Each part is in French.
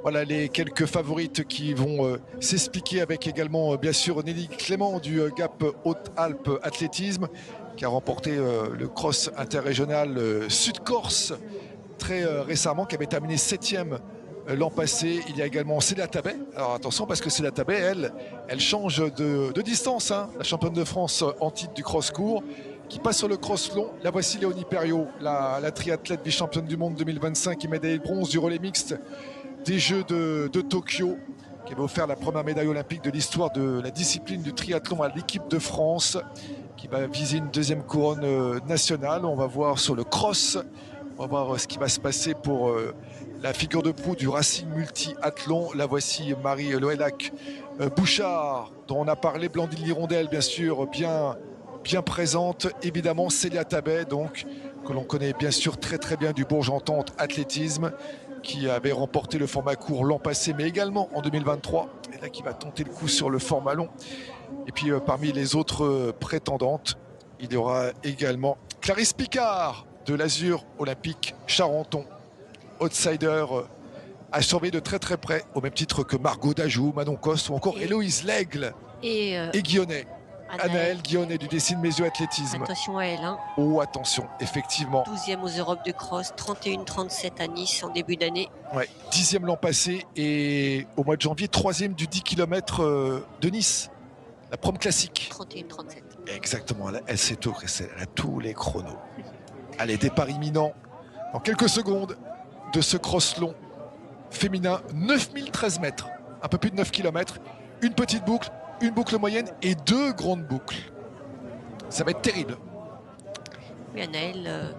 Voilà les quelques favorites qui vont s'expliquer avec également bien sûr Nelly Clément du Gap Haute-Alpes Athlétisme qui a remporté le cross interrégional Sud-Corse très récemment, qui avait terminé 7e l'an passé. Il y a également Célia Tabet. Alors attention parce que Célia Tabet, elle change de distance, hein, la championne de France en titre du cross court qui passe sur le cross long. La voici Léonie Perriot, la triathlète vice-championne du monde 2025 et médaillée de bronze du relais mixte des Jeux de Tokyo, qui va offert la première médaille olympique de l'histoire de la discipline du triathlon à l'équipe de France, qui va viser une deuxième couronne nationale. On va voir sur le cross, on va voir ce qui va se passer pour la figure de proue du Racing Multi-Athlon. La voici Marie Loelac Bouchard, dont on a parlé, Blandine Lirondelle, bien sûr, bien présente. Évidemment, Célia Tabet, donc, que l'on connaît bien sûr très bien du Bourges-Entente Athlétisme, qui avait remporté le format court l'an passé, mais également en 2023. Et là, qui va tenter le coup sur le format long. Et puis, parmi les autres prétendantes, il y aura également Clarisse Picard de l'Azur Olympique Charenton, outsider à surveiller de très près, au même titre que Margot Dajou, Manon Coste ou encore Héloïse Lègle et Guillonnet. Anaëlle Guillonnet du Dessine Mésio Athlétisme. Attention à elle. Hein. Oh, attention, effectivement. 12e aux Europes de cross, 31-37 à Nice en début d'année. Ouais, 10e l'an passé et au mois de janvier, 3e du 10 km de Nice. La prom classique. 31-37. Exactement, elle sait tout, elle a tous les chronos. Allez, départ imminent dans quelques secondes de ce cross long féminin, 9013 mètres, un peu plus de 9 km, une petite boucle, une boucle moyenne et 2 grandes boucles. Ça va être terrible. Oui, Anaëlle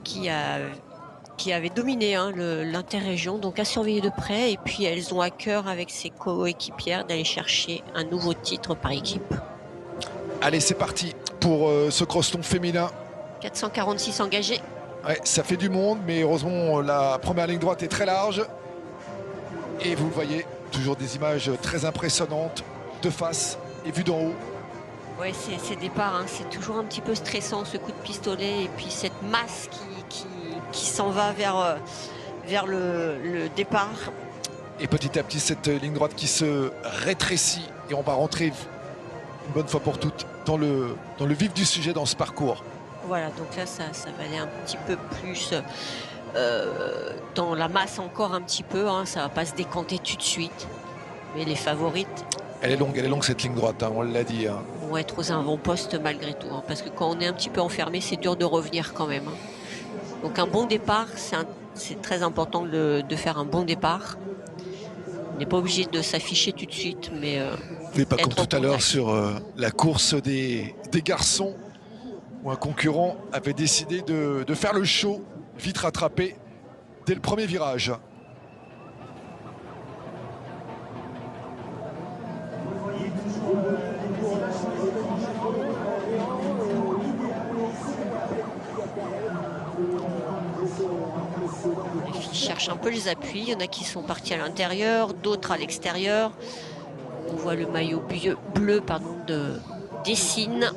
qui avait dominé hein, l'interrégion, donc à surveiller de près. Et puis elles ont à cœur avec ses coéquipières d'aller chercher un nouveau titre par équipe. Allez, c'est parti pour ce cross long féminin. 446 engagés. Ouais, ça fait du monde, mais heureusement la première ligne droite est très large. Et vous le voyez, toujours des images très impressionnantes de face et vues d'en haut. Oui, ces départs, hein, c'est toujours un petit peu stressant, ce coup de pistolet et puis cette masse qui s'en va vers le départ. Et petit à petit, cette ligne droite qui se rétrécit et on va rentrer une bonne fois pour toutes dans le vif du sujet dans ce parcours. Voilà, donc là, ça va aller un petit peu plus dans la masse encore un petit peu. Hein, ça va pas se décanter tout de suite. Mais les favorites... Elle est longue cette ligne droite, hein, on l'a dit. Hein. Vont être aux avant-postes malgré tout. Hein, parce que quand on est un petit peu enfermé, c'est dur de revenir quand même. Hein. Donc un bon départ, c'est très important de faire un bon départ. On n'est pas obligé de s'afficher tout de suite, mais... oui, pas comme tout à l'heure sur la course des garçons, où un concurrent avait décidé de faire le show, vite rattrapé dès le premier virage. Les filles cherchent un peu les appuis. Il y en a qui sont partis à l'intérieur, d'autres à l'extérieur. On voit le maillot bleu de Dessine,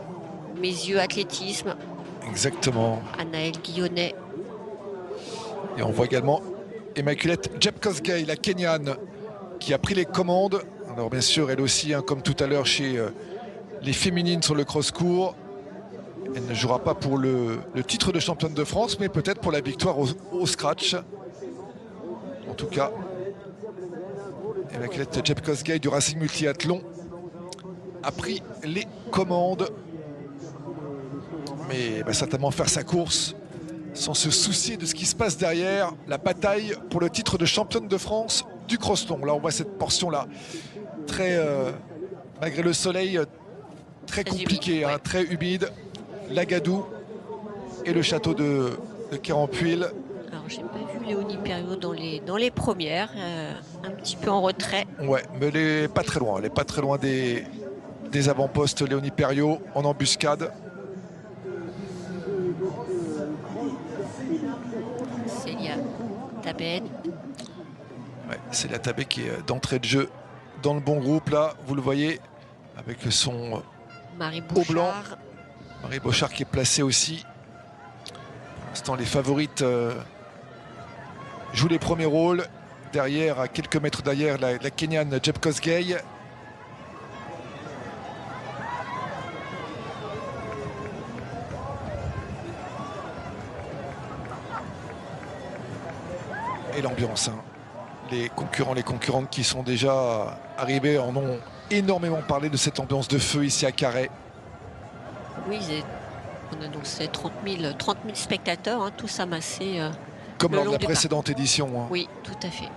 Mésio Athlétisme. Exactement. Anaëlle Guillonnet. Et on voit également Immaculate Jepkosgei, la Kenyane, qui a pris les commandes. Alors bien sûr, elle aussi, hein, comme tout à l'heure chez les féminines sur le cross-court. Elle ne jouera pas pour le titre de championne de France, mais peut-être pour la victoire au scratch. En tout cas, Immaculate Jepkosgei du Racing Multi-Athlon a pris les commandes. Mais va certainement faire sa course sans se soucier de ce qui se passe derrière. La bataille pour le titre de championne de France du cross long. Là, on voit cette portion-là, très, malgré le soleil, très compliqué, humide, hein, ouais. Très humide. L'Agadou et le château de Kérampuil. Alors, j'ai pas vu Léonie Perriot dans les premières, un petit peu en retrait. Ouais, mais elle n'est pas très loin. Elle n'est pas très loin des avant-postes. Léonie Perriot en embuscade. Célia Tabet. Ouais, c'est la Tabet qui est d'entrée de jeu dans le bon groupe. Là, vous le voyez, avec son haut blanc. Marie Bouchard qui est placée aussi. Pour l'instant, les favorites jouent les premiers rôles. derrière, à quelques mètres derrière, la Kenyane Jeb Kosgei. Et l'ambiance, hein. Les concurrentes qui sont déjà arrivés en ont énormément parlé de cette ambiance de feu ici à Carhaix. Oui, on annonçait 30 000 spectateurs, hein, tous amassés. Comme lors de la du précédente édition. Hein. Oui, tout à fait.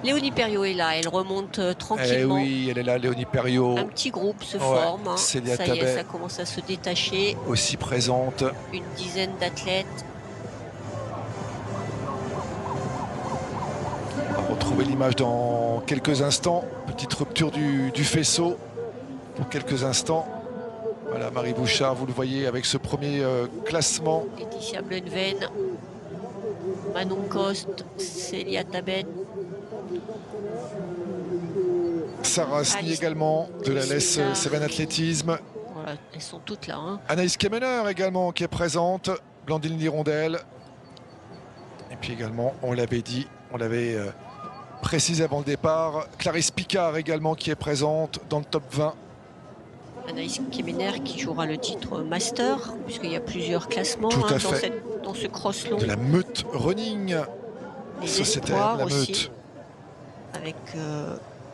Léonie Perriot est là, elle remonte tranquillement. Oui, elle est là, Léonie Perriot. Un petit groupe se forme. Hein. Célia Ça y est, ça commence à se détacher. Aussi présente. Une dizaine d'athlètes. On va retrouver l'image dans quelques instants. Petite rupture du faisceau pour quelques instants. Voilà, Marie Bouchard, vous le voyez avec ce premier classement. Laetitia Blenven, Manon Coste, Célia Tabet. Sarah Asni également, de la LS Seven Athlétisme. Voilà, elles sont toutes là. Hein. Anaïs Kemener également qui est présente. Blandine Lirondelle. Et puis également, on l'avait dit, on l'avait précisé avant le départ, Clarisse Picard également qui est présente dans le top 20. Anaïs Kemener qui jouera le titre Master, puisqu'il y a plusieurs classements dans ce cross long. De la Meute Running. Les Sociétaire, la aussi, Meute. avec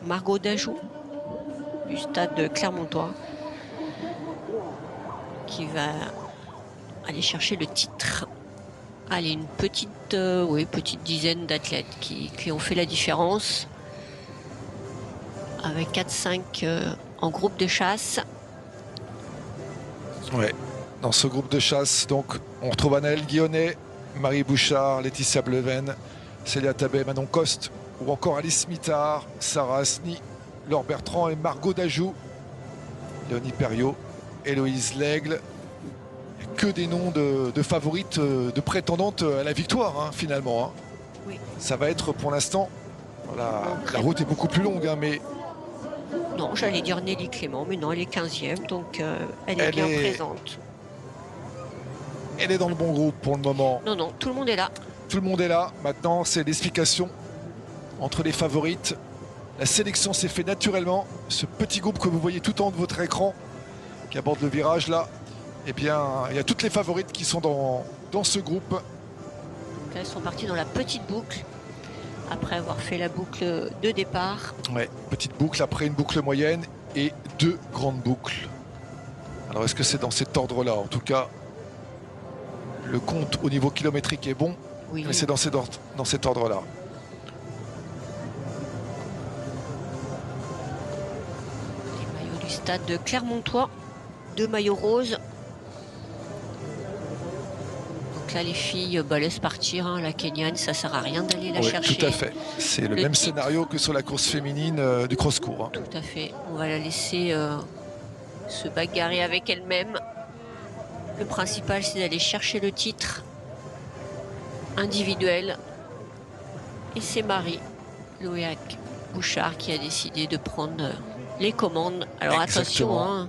Margot Dajou du stade de Clermontois qui va aller chercher le titre. Allez, une petite dizaine d'athlètes qui ont fait la différence avec 4-5 en groupe de chasse. Ouais, dans ce groupe de chasse, donc on retrouve Anaëlle Guillonnet, Marie Bouchard, Laetitia Blenven, Célia Tabet, Manon Coste ou encore Alice Mitard, Sarah Asni, Laure Bertrand et Margot Dajou, Léonie Perriot, Héloïse Lègle. Que des noms de favorites, de prétendantes à la victoire, hein, finalement. Hein. Oui. Ça va être pour l'instant, la route est beaucoup plus longue, hein, mais... Non, j'allais dire Nelly Clément, mais non, elle est 15e, donc elle est bien présente. Elle est dans le bon groupe pour le moment. Non, tout le monde est là. Tout le monde est là. Maintenant, c'est l'explication entre les favorites. La sélection s'est faite naturellement. Ce petit groupe que vous voyez tout en haut de votre écran, qui aborde le virage là, eh bien, il y a toutes les favorites qui sont dans ce groupe. Donc là, elles sont parties dans la petite boucle, après avoir fait la boucle de départ. Ouais, petite boucle, après une boucle moyenne et 2 grandes boucles. Alors, est-ce que c'est dans cet ordre-là? En tout cas, le compte au niveau kilométrique est bon, oui. Mais c'est dans cet ordre-là. Les maillots du stade de Clermontois, 2 maillots roses. Là, les filles laissent partir, hein, la Kenyane, ça sert à rien d'aller la chercher. Tout à fait. C'est le même scénario que sur la course féminine du cross-court. Hein. Tout à fait. On va la laisser se bagarrer avec elle-même. Le principal, c'est d'aller chercher le titre individuel. Et c'est Marie Loéac Bouchard qui a décidé de prendre les commandes. Alors attention, hein,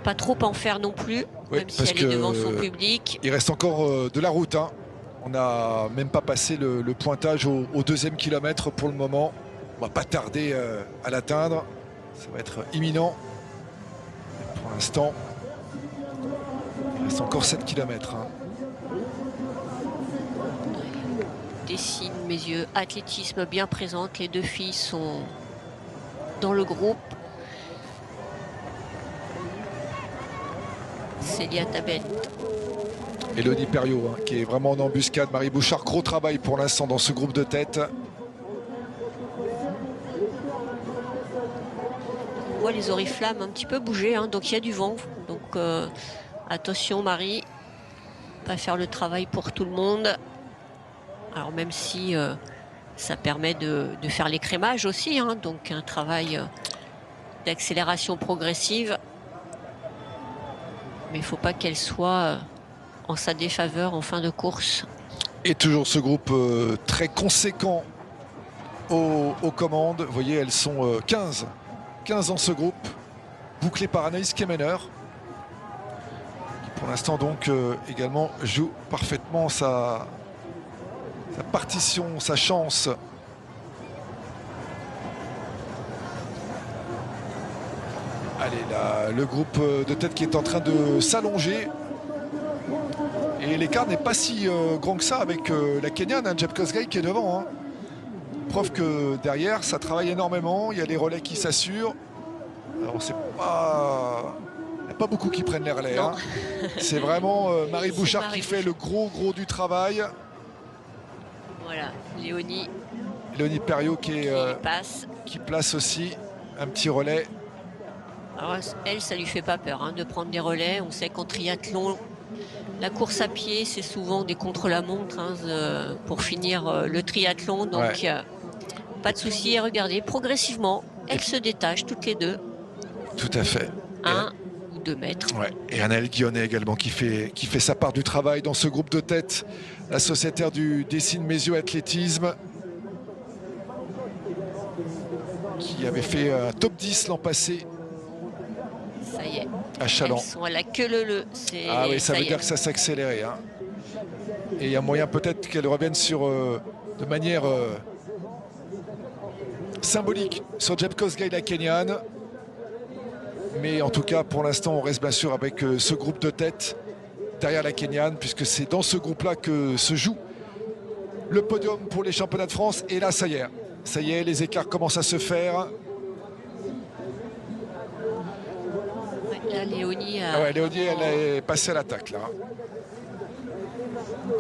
pas trop en faire non plus. Oui, même si elle est devant son public. Il reste encore de la route. Hein. On n'a même pas passé le pointage au 2e kilomètre pour le moment. On ne va pas tarder à l'atteindre. Ça va être imminent. Et pour l'instant, il reste encore 7 km. Hein. Dessine mes yeux. Athlétisme bien présente. Les 2 filles sont dans le groupe. Célia Tabet. Élodie Perriot, hein, qui est vraiment en embuscade. Marie Bouchard, gros travail pour l'instant dans ce groupe de tête. On voit les oriflammes un petit peu bouger, hein, donc il y a du vent. Donc attention Marie, pas faire le travail pour tout le monde. Alors même si ça permet de faire l'écrémage aussi, hein, donc un travail d'accélération progressive. Mais il ne faut pas qu'elle soit en sa défaveur en fin de course. Et toujours ce groupe très conséquent aux commandes. Vous voyez, elles sont 15 dans ce groupe, bouclé par Anaïs Kemener, qui pour l'instant donc également joue parfaitement sa partition, sa chance Allez, là, le groupe de tête qui est en train de s'allonger. Et l'écart n'est pas si grand que ça avec la Kenyane, hein, Jeb Kosgei qui est devant. Hein. Preuve que derrière, ça travaille énormément. Il y a les relais qui s'assurent. Alors, c'est pas... Il n'y a pas beaucoup qui prennent les relais. Hein. C'est vraiment Marie Bouchard qui fait le gros du travail. Voilà, Léonie Perriot qui place aussi un petit relais. Alors, elle, ça lui fait pas peur hein, de prendre des relais. On sait qu'en triathlon, la course à pied, c'est souvent des contre-la-montre hein, pour finir le triathlon. Donc, pas de souci. Regardez, progressivement, elles se détachent toutes les deux. Tout à fait. 1 ou 2 mètres. Ouais. Et Anaëlle Guillonnet également qui fait sa part du travail dans ce groupe de tête. La sociétaire du Dessine Mésio Athlétisme. Qui avait fait un top 10 l'an passé. Ça y est. À Châlons. Elles sont à la queue leu. Ah oui, ça veut dire que ça s'est accéléré. Hein. Et il y a moyen peut-être qu'elles reviennent sur, de manière symbolique sur Jeb Kosgei, la Kenyane. Mais en tout cas, pour l'instant, on reste bien sûr avec ce groupe de tête derrière la Kenyane, puisque c'est dans ce groupe-là que se joue le podium pour les championnats de France. Et là, ça y est, les écarts commencent à se faire. Là, Léonie, Léonie, elle est passée à l'attaque là.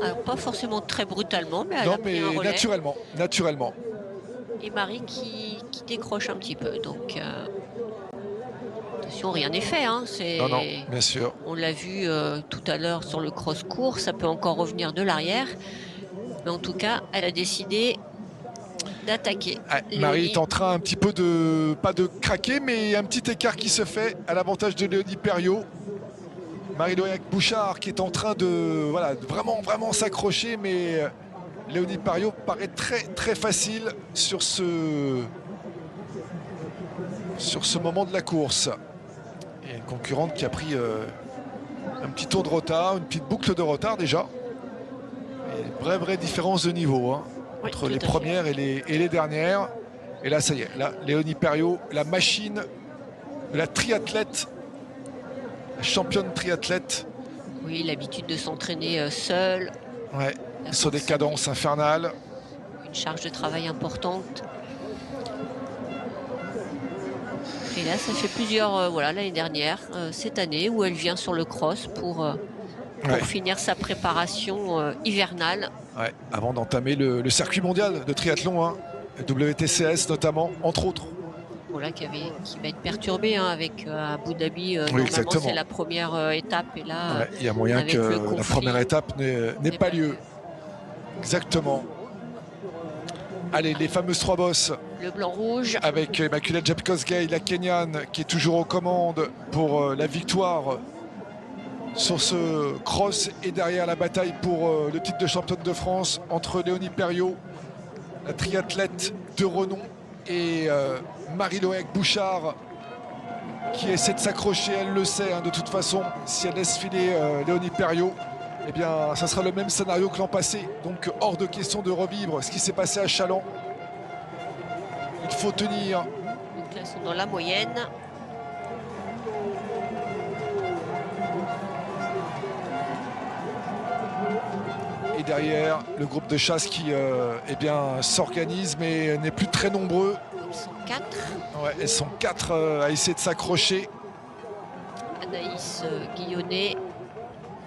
Alors, pas forcément très brutalement, mais elle a pris un relais. naturellement. Et Marie qui décroche un petit peu. Donc, attention, rien n'est fait. Hein. Non, bien sûr. On l'a vu tout à l'heure sur le cross-court, ça peut encore revenir de l'arrière. Mais en tout cas, elle a décidé d'attaquer. Marie est en train un petit peu pas de craquer, mais un petit écart qui se fait à l'avantage de Léonie Perriot. Marie-Loïc Bouchard qui est en train de vraiment s'accrocher, mais Léonie Perriot paraît très facile sur ce moment de la course. Et une concurrente qui a pris un petit tour de retard, une petite boucle de retard déjà. Et une vraie différence de niveau hein, entre les premières et les dernières. Et là, ça y est, là, Léonie Perriot, la machine de la triathlète, la championne triathlète. Oui, l'habitude de s'entraîner seule. Ouais, sur des cadences infernales. Une charge de travail importante. Et là, ça fait plusieurs, l'année dernière, cette année, où elle vient sur le cross pour finir sa préparation hivernale. Ouais, avant d'entamer le circuit mondial de triathlon, hein, WTCS notamment, entre autres. Voilà, qui va être perturbé hein, avec Abu Dhabi. Normalement, c'est la première étape. Et là, il y a moyen que la première étape n'ait pas lieu. Exactement. Allez, les fameuses 3 bosses. Le blanc-rouge. Avec Immaculée Jeb Kosgei, la Kenyane, qui est toujours aux commandes pour la victoire sur ce cross. Et derrière la bataille pour le titre de championne de France entre Léonie Perriot, la triathlète de renom, et Marie-Loïc Bouchard, qui essaie de s'accrocher. Elle le sait, hein, de toute façon, si elle laisse filer Léonie Perriot, eh bien, ça sera le même scénario que l'an passé. Donc, hors de question de revivre ce qui s'est passé à Châlons. Il faut tenir. Donc là, ils sont dans la moyenne. Et derrière, le groupe de chasse qui s'organise, mais n'est plus très nombreux. Ils sont 4. Ouais, elles sont 4 à essayer de s'accrocher. Anaïs Guillonnet.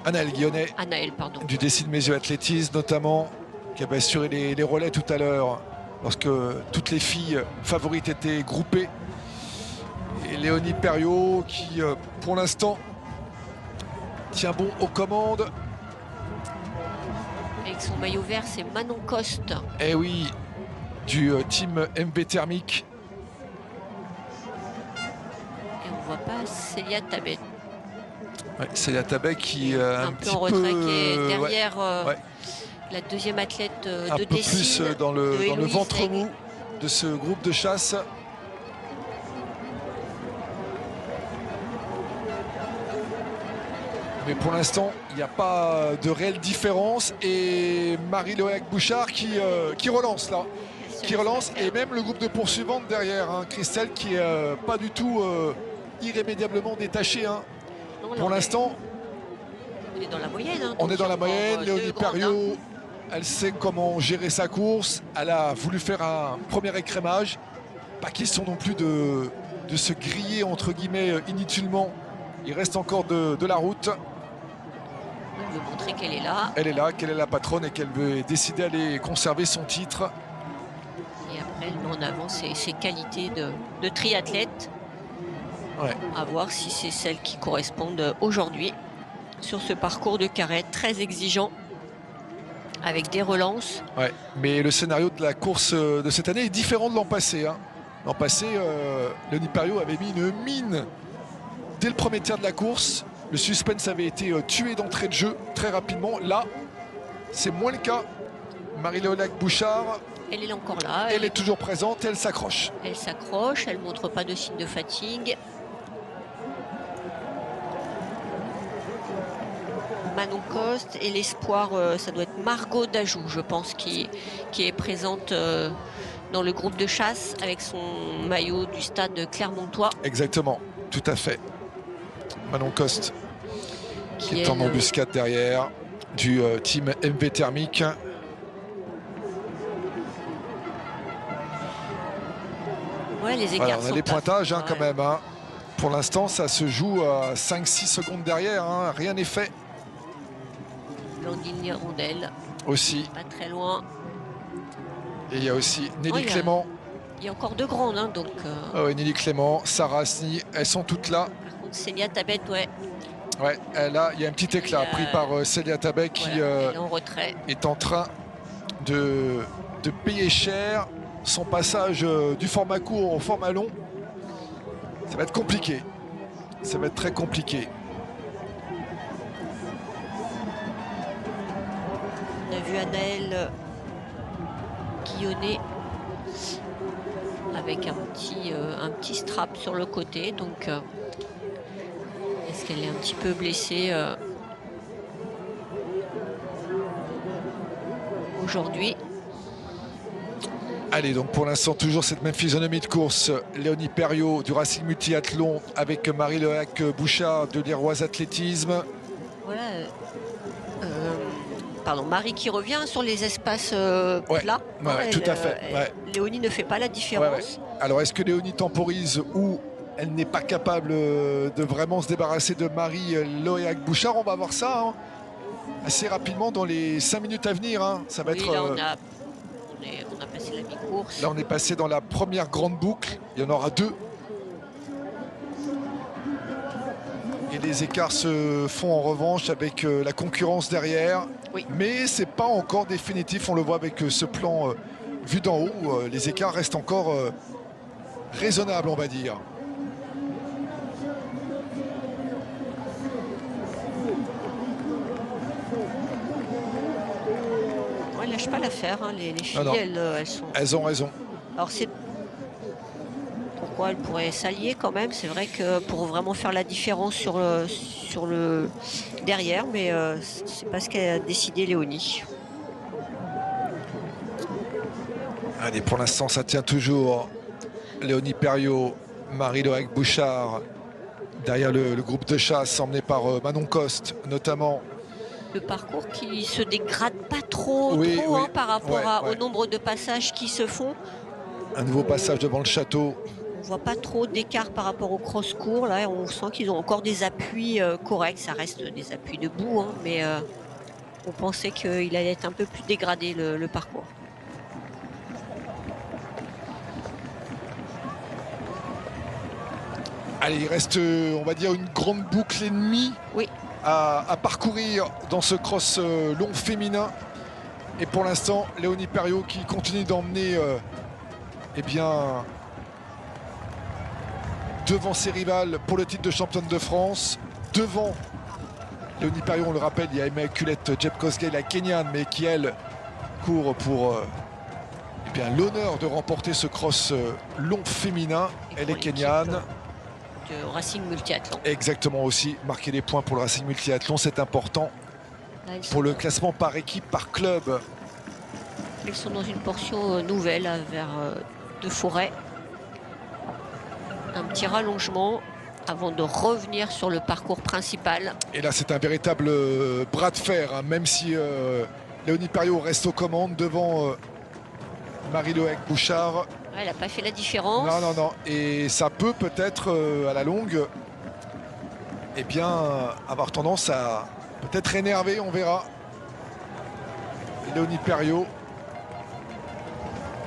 Anaëlle, pardon. Du Dessine Mésio Athlétisme notamment, qui avait assuré les relais tout à l'heure lorsque toutes les filles favorites étaient groupées. Et Léonie Perriot qui, pour l'instant, tient bon aux commandes. Avec son maillot vert, c'est Manon Coste. Eh oui, du team MB Thermique. Et on ne voit pas Célia Tabet. Ouais, Célia Tabet qui un peu en retrait, qui est derrière la deuxième athlète de Dessine. Un peu plus dans le ventre mou de ce groupe de chasse. Mais pour l'instant, il n'y a pas de réelle différence. Et Marie-Loïc Bouchard qui relance là. Qui relance. Et même le groupe de poursuivantes derrière. Hein, Christelle qui n'est pas du tout irrémédiablement détachée. Hein. Non, là, Pour l'instant, on est dans la moyenne. Hein, on donc est dans il y a la moyenne. encore, Léonie deux grandes, Perriot, elle sait comment gérer sa course. Elle a voulu faire un premier écrémage. Pas question non plus de se griller entre guillemets inutilement. Il reste encore de la route. Elle veut montrer qu'elle est là. Elle est là, qu'elle est la patronne et qu'elle veut décider d'aller conserver son titre. Et après, elle met en avant ses qualités de triathlète. Ouais. À voir si c'est celles qui correspondent aujourd'hui sur ce parcours de carrette très exigeant avec des relances. Ouais. Mais le scénario de la course de cette année est différent de l'an passé. Hein. L'an passé, Léonie Perriot avait mis une mine dès le premier tiers de la course. Le suspense avait été tué d'entrée de jeu très rapidement. Là, c'est moins le cas. Marie-Léolac Bouchard, Elle est encore là. elle est toujours présente et elle s'accroche. Elle s'accroche, elle ne montre pas de signe de fatigue. Manon Coste et l'espoir, ça doit être Margot Dajou, je pense, qui est présente dans le groupe de chasse avec son maillot du stade Clermontois. Exactement, tout à fait. Manon Coste qui est en elle, embuscade derrière du team MV Thermique. Ouais, les écarts Voilà, on a sont les tough. pointages hein, Ouais. quand même. Hein. Pour l'instant, ça se joue à 5-6 secondes derrière. Hein. Rien n'est fait Blandine Rondelle, aussi. pas très loin. Et il y a aussi Nelly Oh, il y a- Clément. Il y a encore deux grandes, hein, donc. Ah ouais, Nelly Clément, Sarah Asni, elles sont toutes là. Par contre, Célia Tabet, ouais. Ouais, là, il y a un petit éclat Il y a- pris par Célia Tabet qui Voilà, elle est en retrait. est en train de payer cher son passage du format court au format long. Ça va être compliqué. Ça va être très compliqué. On a vu Anaëlle Guillonnet avec un petit strap sur le côté. Donc, est-ce qu'elle est un petit peu blessée aujourd'hui? Allez, donc pour l'instant, toujours cette même physionomie de course. Léonie Perriot du Racing Multiathlon avec Marie-Léolac Bouchard de l'Iroise Athlétisme. Voilà. Pardon, Marie qui revient sur les espaces Ouais, plats. ouais, tout à fait, ouais. Léonie ne fait pas la différence. Ouais, ouais. Alors, est-ce que Léonie temporise ou elle n'est pas capable de vraiment se débarrasser de Marie-Léolac Bouchard? On va voir ça hein, assez rapidement dans les 5 minutes à venir. Hein. Ça va Oui, être... là, on a passé la mi-course. Là, on est passé dans la première grande boucle. Il y en aura 2. Et les écarts se font en revanche avec la concurrence derrière. Oui. Mais c'est pas encore définitif. On le voit avec ce plan vu d'en haut. Les écarts restent encore raisonnables, on va dire. Ouais, elles lâchent pas l'affaire, hein, les filles, Non, non. elles sont... Elles ont raison. Alors c'est pourquoi elles pourraient s'allier quand même. C'est vrai que pour vraiment faire la différence sur le derrière, mais c'est pas ce qu'a décidé Léonie. Allez, pour l'instant, ça tient toujours. Léonie Perriot, Marie-Léolac Bouchard, derrière le groupe de chasse emmené par Manon Coste, notamment. Le parcours qui se dégrade pas trop, Oui, oui. hein, par rapport Ouais. au nombre de passages qui se font. Un nouveau passage devant le château. On voit pas trop d'écart par rapport au cross-court. Là, on sent qu'ils ont encore des appuis corrects. Ça reste des appuis debout, hein, mais on pensait qu'il allait être un peu plus dégradé le parcours. Allez, il reste, on va dire, une grande boucle et demie Oui. à parcourir dans ce cross long féminin. Et pour l'instant, Léonie Perriot qui continue d'emmener eh bien, devant ses rivales pour le titre de championne de France. Devant Léonie Perriot, on le rappelle, il y a Immaculate Jeb Kosgei, la Kenyane, mais qui, elle, court pour eh bien, l'honneur de remporter ce cross long féminin. Elle est kenyane. De Racing Multiathlon. Exactement aussi, marquer des points pour le Racing Multiathlon, c'est important Là, pour le classement par équipe, par club. Ils sont dans une portion nouvelle vers De Forêt. Un petit rallongement avant de revenir sur le parcours principal. Et là, c'est un véritable bras de fer, hein, même si Léonie Perriot reste aux commandes devant Marie-Loïc Bouchard. Ouais, elle n'a pas fait la différence. Non, non, non. Et ça peut peut-être, à la longue, eh bien, avoir tendance à peut-être énerver, on verra. Léonie Perriot.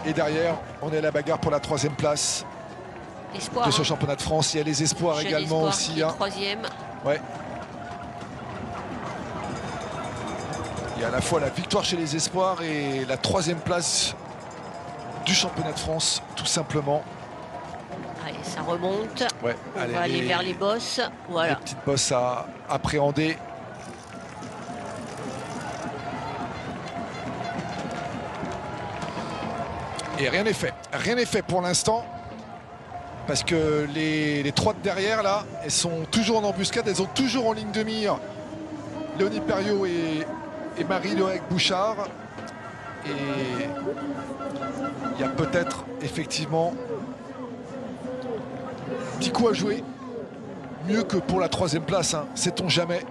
Et derrière, on est à la bagarre pour la 3e place Espoir, de ce championnat de France. Il y a les espoirs Jeune également espoir aussi. qui est Hein. 3e. Ouais. Il y a à la fois la victoire chez les espoirs et la 3e place du championnat de France, tout simplement. Allez, ça remonte. Ouais. On Allez, va aller vers les bosses. les Voilà. petites bosses à appréhender. Et rien n'est fait. Rien n'est fait pour l'instant. Parce que les 3 de derrière, là, elles sont toujours en embuscade. Elles ont toujours en ligne de mire Léonie Perriot et Marie-Loïc Bouchard. Et il y a peut-être, effectivement, un petit coup à jouer. Mieux que pour la 3e place, hein. Sait-on jamais.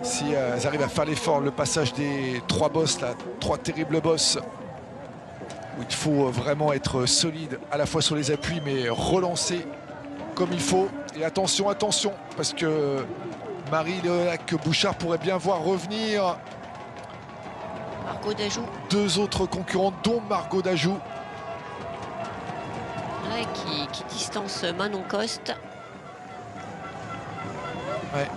Si elles arrivent à faire l'effort, le passage des 3 bosses, là, 3 terribles bosses, où il faut vraiment être solide à la fois sur les appuis mais relancer comme il faut. Et attention, attention, parce que Marie-Loïc Bouchard pourrait bien voir revenir Margot Dajou. 2 autres concurrentes, dont Margot Dajou. Ouais, qui distance Manon Coste. Ouais.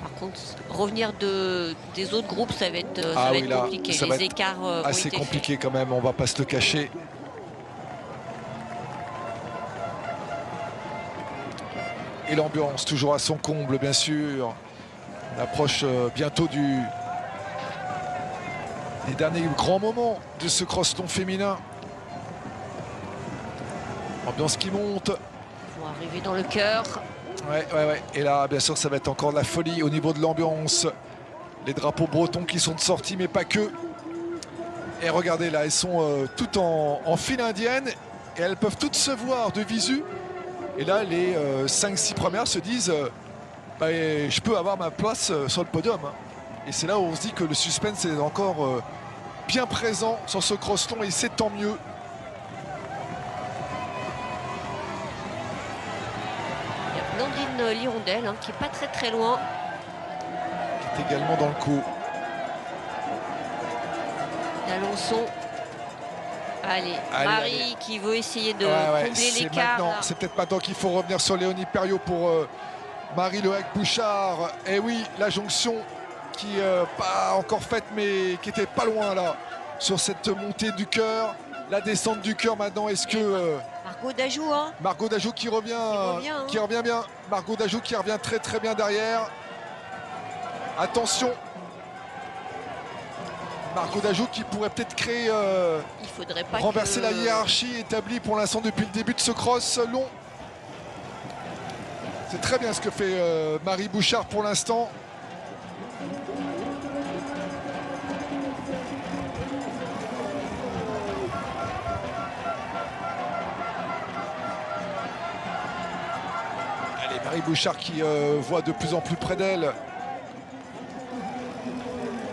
Par contre, revenir des autres groupes, ça va être, Ah oui, être là, compliqué. ça Les va être écarts ont assez été compliqué quand même, on va pas se le cacher. Et l'ambiance toujours à son comble, bien sûr. On approche bientôt des derniers grands moments de ce cross-long féminin. Ambiance qui monte. Ils vont arriver dans le cœur. Ouais, ouais, ouais. Et là, bien sûr, ça va être encore de la folie au niveau de l'ambiance. Les drapeaux bretons qui sont sortis, mais pas que. Et regardez, là, elles sont toutes en file indienne. Et elles peuvent toutes se voir de visu. Et là, les 5-6 premières se disent bah, je peux avoir ma place sur le podium. Hein. Et c'est là où on se dit que le suspense est encore bien présent sur ce cross-long. Et c'est tant mieux. Il y a Blandine Lirondelle, hein, qui n'est pas très très loin. Qui est également dans le coup. D'Alençon. Allez, Marie qui veut essayer de combler l'écart. C'est peut-être maintenant qu'il faut revenir sur Léonie Perriot pour Marie-Loïc Bouchard. Et oui, la jonction qui pas encore faite, mais qui était pas loin là, sur cette montée du cœur. La descente du cœur maintenant, est-ce que... Margot Dajou, hein. Margot Dajou qui revient, hein. qui revient bien. Margot Dajou qui revient très très bien derrière. Attention. Margot Dajou qui pourrait peut-être créer, il faudrait pas renverser la hiérarchie établie pour l'instant depuis le début de ce cross long. C'est très bien ce que fait Marie Bouchard pour l'instant. Allez, Marie Bouchard qui voit de plus en plus près d'elle.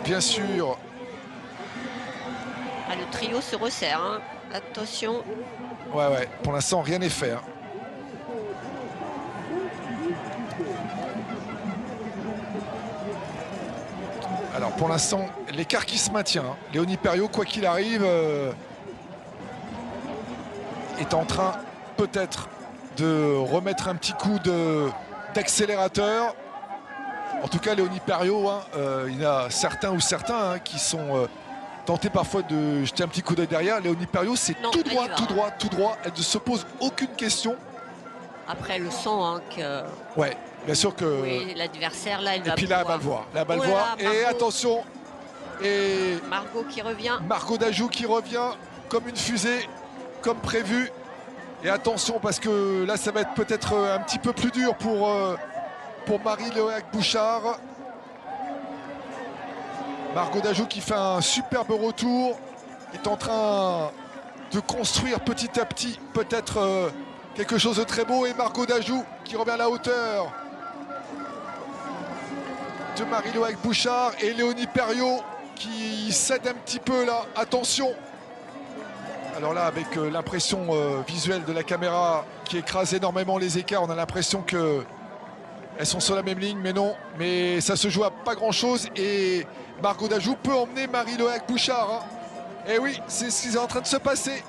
Bien sûr. Ah, le trio se resserre, hein. Attention. Ouais, ouais. Pour l'instant, rien n'est fait. Hein. Alors, pour l'instant, l'écart qui se maintient. Hein. Léonie Perriot, quoi qu'il arrive, est en train peut-être de remettre un petit coup d'accélérateur. En tout cas, Léonie Perriot, hein, il y a certains hein, qui sont... tenter parfois de jeter un petit coup d'œil derrière. Léonie Perriot, c'est tout droit, tout droit, tout droit. Elle ne se pose aucune question. Après, elle sent hein, que... Ouais, bien sûr que... Oui, l'adversaire, là, elle va Et puis là, elle va le voir. Là, elle va le voir. Et attention. Et Margot qui revient. Margot Dajou qui revient comme une fusée, comme prévu. Et attention, parce que là, ça va être peut-être un petit peu plus dur pour Marie-Loïc Bouchard. Margot Dajou qui fait un superbe retour, est en train de construire petit à petit peut-être quelque chose de très beau. Et Margot Dajou qui revient à la hauteur de Marie-Loïc Bouchard et Léonie Perriot qui cède un petit peu là. Attention. Alors là, avec l'impression visuelle de la caméra qui écrase énormément les écarts, on a l'impression que elles sont sur la même ligne, mais non. Mais ça se joue à pas grand-chose et Margot Dajou peut emmener Marie-Loïc Bouchard. Hein. Et oui, c'est ce qui est en train de se passer.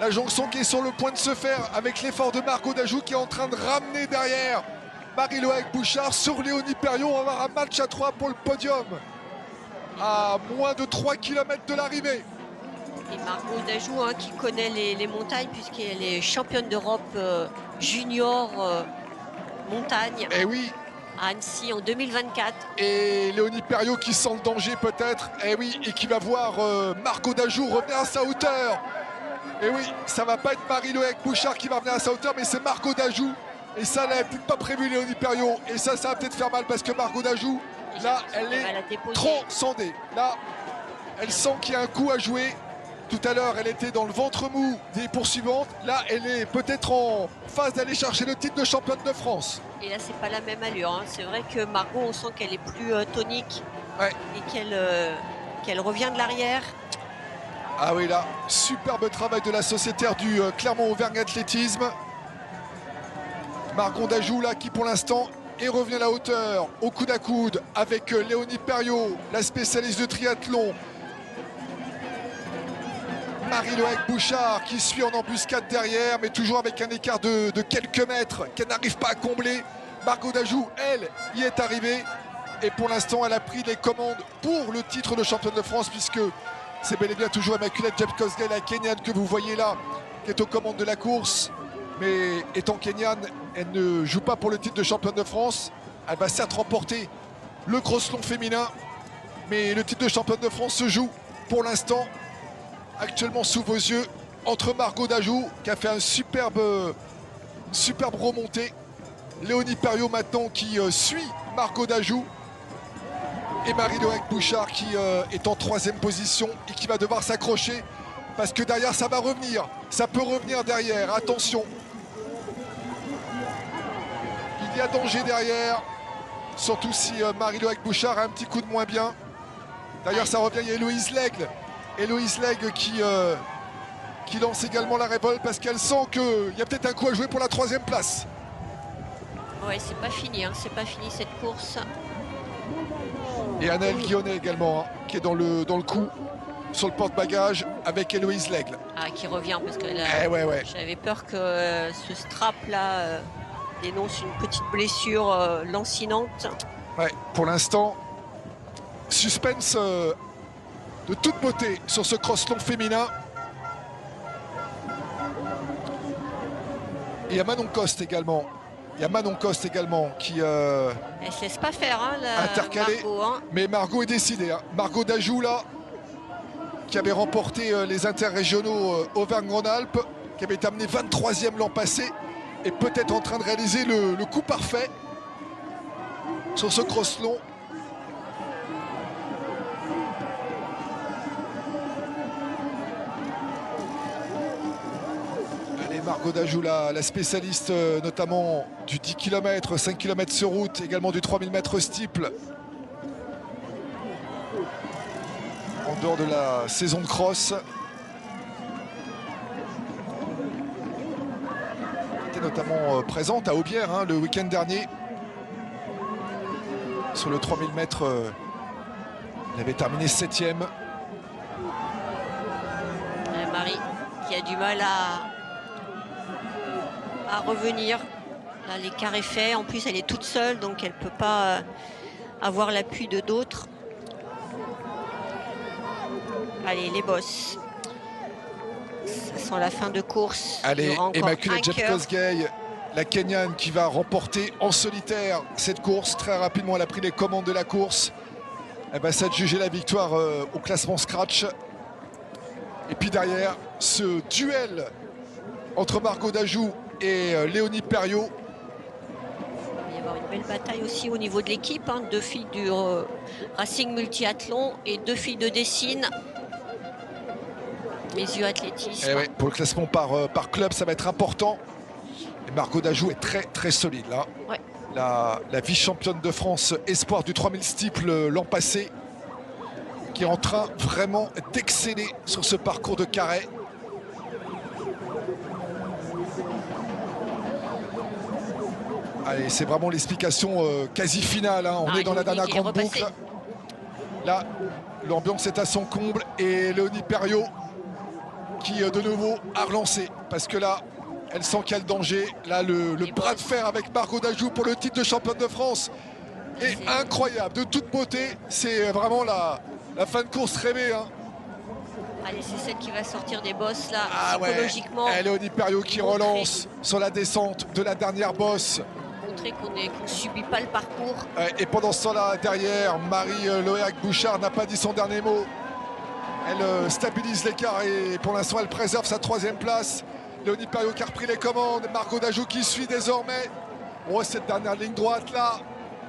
La jonction qui est sur le point de se faire avec l'effort de Margot Dajou qui est en train de ramener derrière Marie-Loïc Bouchard sur Léonie Perriot. On va avoir un match à 3 pour le podium à moins de 3 km de l'arrivée. Et Margot Dajou hein, qui connaît les montagnes puisqu'elle est championne d'Europe junior montagne Et oui. à Annecy en 2024. Et Léonie Perriot qui sent le danger peut-être. Et oui, et qui va voir Margot Dajou revenir à sa hauteur. Et oui, ça va pas être Marie-Loïc Bouchard qui va revenir à sa hauteur, mais c'est Margot Dajou. Et ça, elle n'avait peut-être pas prévu Léonie Perriot. Et ça va peut-être faire mal parce que Margot Dajou, là, elle est transcendée. Là, elle sent qu'il y a un coup à jouer. Tout à l'heure, elle était dans le ventre mou des poursuivantes. Là, elle est peut-être en phase d'aller chercher le titre de championne de France. Et là, c'est pas la même allure. Hein. C'est vrai que Margot, on sent qu'elle est plus tonique et qu'elle revient de l'arrière. Ah oui, là, superbe travail de la sociétaire du Clermont-Auvergne Athlétisme. Margot Dajou, là, qui pour l'instant est revenu à la hauteur, au coude à coude, avec Léonie Perriot, la spécialiste de triathlon. Marie-Loïc Bouchard qui suit en embuscade derrière, mais toujours avec un écart de quelques mètres qu'elle n'arrive pas à combler. Margot Dajou, elle, y est arrivée. Et pour l'instant, elle a pris les commandes pour le titre de championne de France, puisque c'est bel et bien toujours Immaculate Jepkosgei, la Kenyane que vous voyez là, qui est aux commandes de la course. Mais étant Kenyane, elle ne joue pas pour le titre de championne de France. Elle va certes remporter le crosslon féminin, mais le titre de championne de France se joue pour l'instant actuellement sous vos yeux entre Margot Dajou qui a fait une superbe remontée, Léonie Perriot maintenant qui suit Margot Dajou et Marie-Loïc Bouchard qui est en 3e position et qui va devoir s'accrocher parce que derrière ça va revenir, ça peut revenir derrière, attention, il y a danger derrière, surtout si Marie-Loïc Bouchard a un petit coup de moins bien. D'ailleurs ça revient, il y a Héloïse Lègle qui lance également la révolte parce qu'elle sent qu'il y a peut-être un coup à jouer pour la 3e place. Ouais, c'est pas fini, hein, c'est pas fini cette course. Et Anaëlle Guillonnet également, hein, qui est dans le coup sur le porte-bagages avec Héloïse Lègle. Ah, qui revient parce que là, j'avais peur que ce strap là dénonce une petite blessure lancinante. Ouais, pour l'instant, suspense de toute beauté sur ce cross-long féminin. Et il y a Manon Coste également. Qui elle se laisse pas faire, hein, intercalé. Margot, hein. Mais Margot est décidée. Hein. Margot Dajou, là, qui avait remporté les interrégionaux Auvergne-Rhône-Alpes, qui avait été amené 23e l'an passé, est peut-être en train de réaliser le coup parfait sur ce cross-long. Margot Dajou, la spécialiste notamment du 10 km, 5 km sur route, également du 3000 mètres steeple. En dehors de la saison de cross. Elle était notamment présente à Aubière hein, le week-end dernier. Sur le 3000 mètres, elle avait terminé 7e. Marie qui a du mal à revenir. Là, l'écart est fait. En plus, elle est toute seule, donc elle ne peut pas avoir l'appui de d'autres. Allez, les bosses. Ça sent la fin de course. Allez, Immaculate Jepkosgei, la Kenyane qui va remporter en solitaire cette course. Très rapidement, elle a pris les commandes de la course. Elle va s'adjuger la victoire au classement scratch. Et puis derrière, ce duel entre Margot Dajou et Léonie Perriot. Il va y avoir une belle bataille aussi au niveau de l'équipe. Hein. 2 filles du Racing Multiathlon et 2 filles de Dessine. Les yeux athlétisme. Et ouais, pour le classement par club, ça va être important. Et Margot Dajou est très très solide là. Ouais. La vice-championne de France espoir du 3000 steeple l'an passé, qui est en train vraiment d'exceller sur ce parcours de carré. Allez, c'est vraiment l'explication quasi finale, hein. On est dans la dernière grande boucle. Là, l'ambiance est à son comble et Léonie Perriot qui de nouveau a relancé, parce que là, elle sent qu'il y a le danger. Là, le bras de fer avec Margot Dajou pour le titre de championne de France est incroyable, de toute beauté. C'est vraiment la fin de course rêvée, hein. Allez, c'est celle qui va sortir des bosses là, psychologiquement. Ouais. Léonie Perriot qui relance sur la descente de la dernière bosse. Montrer qu'on ne subit pas le parcours. Et pendant ce temps-là, derrière, Marie-Loéac Bouchard n'a pas dit son dernier mot. Elle stabilise l'écart et pour l'instant, elle préserve sa 3e place. Léonie Perriot qui a repris les commandes. Margot Dajou qui suit désormais. On voit cette dernière ligne droite là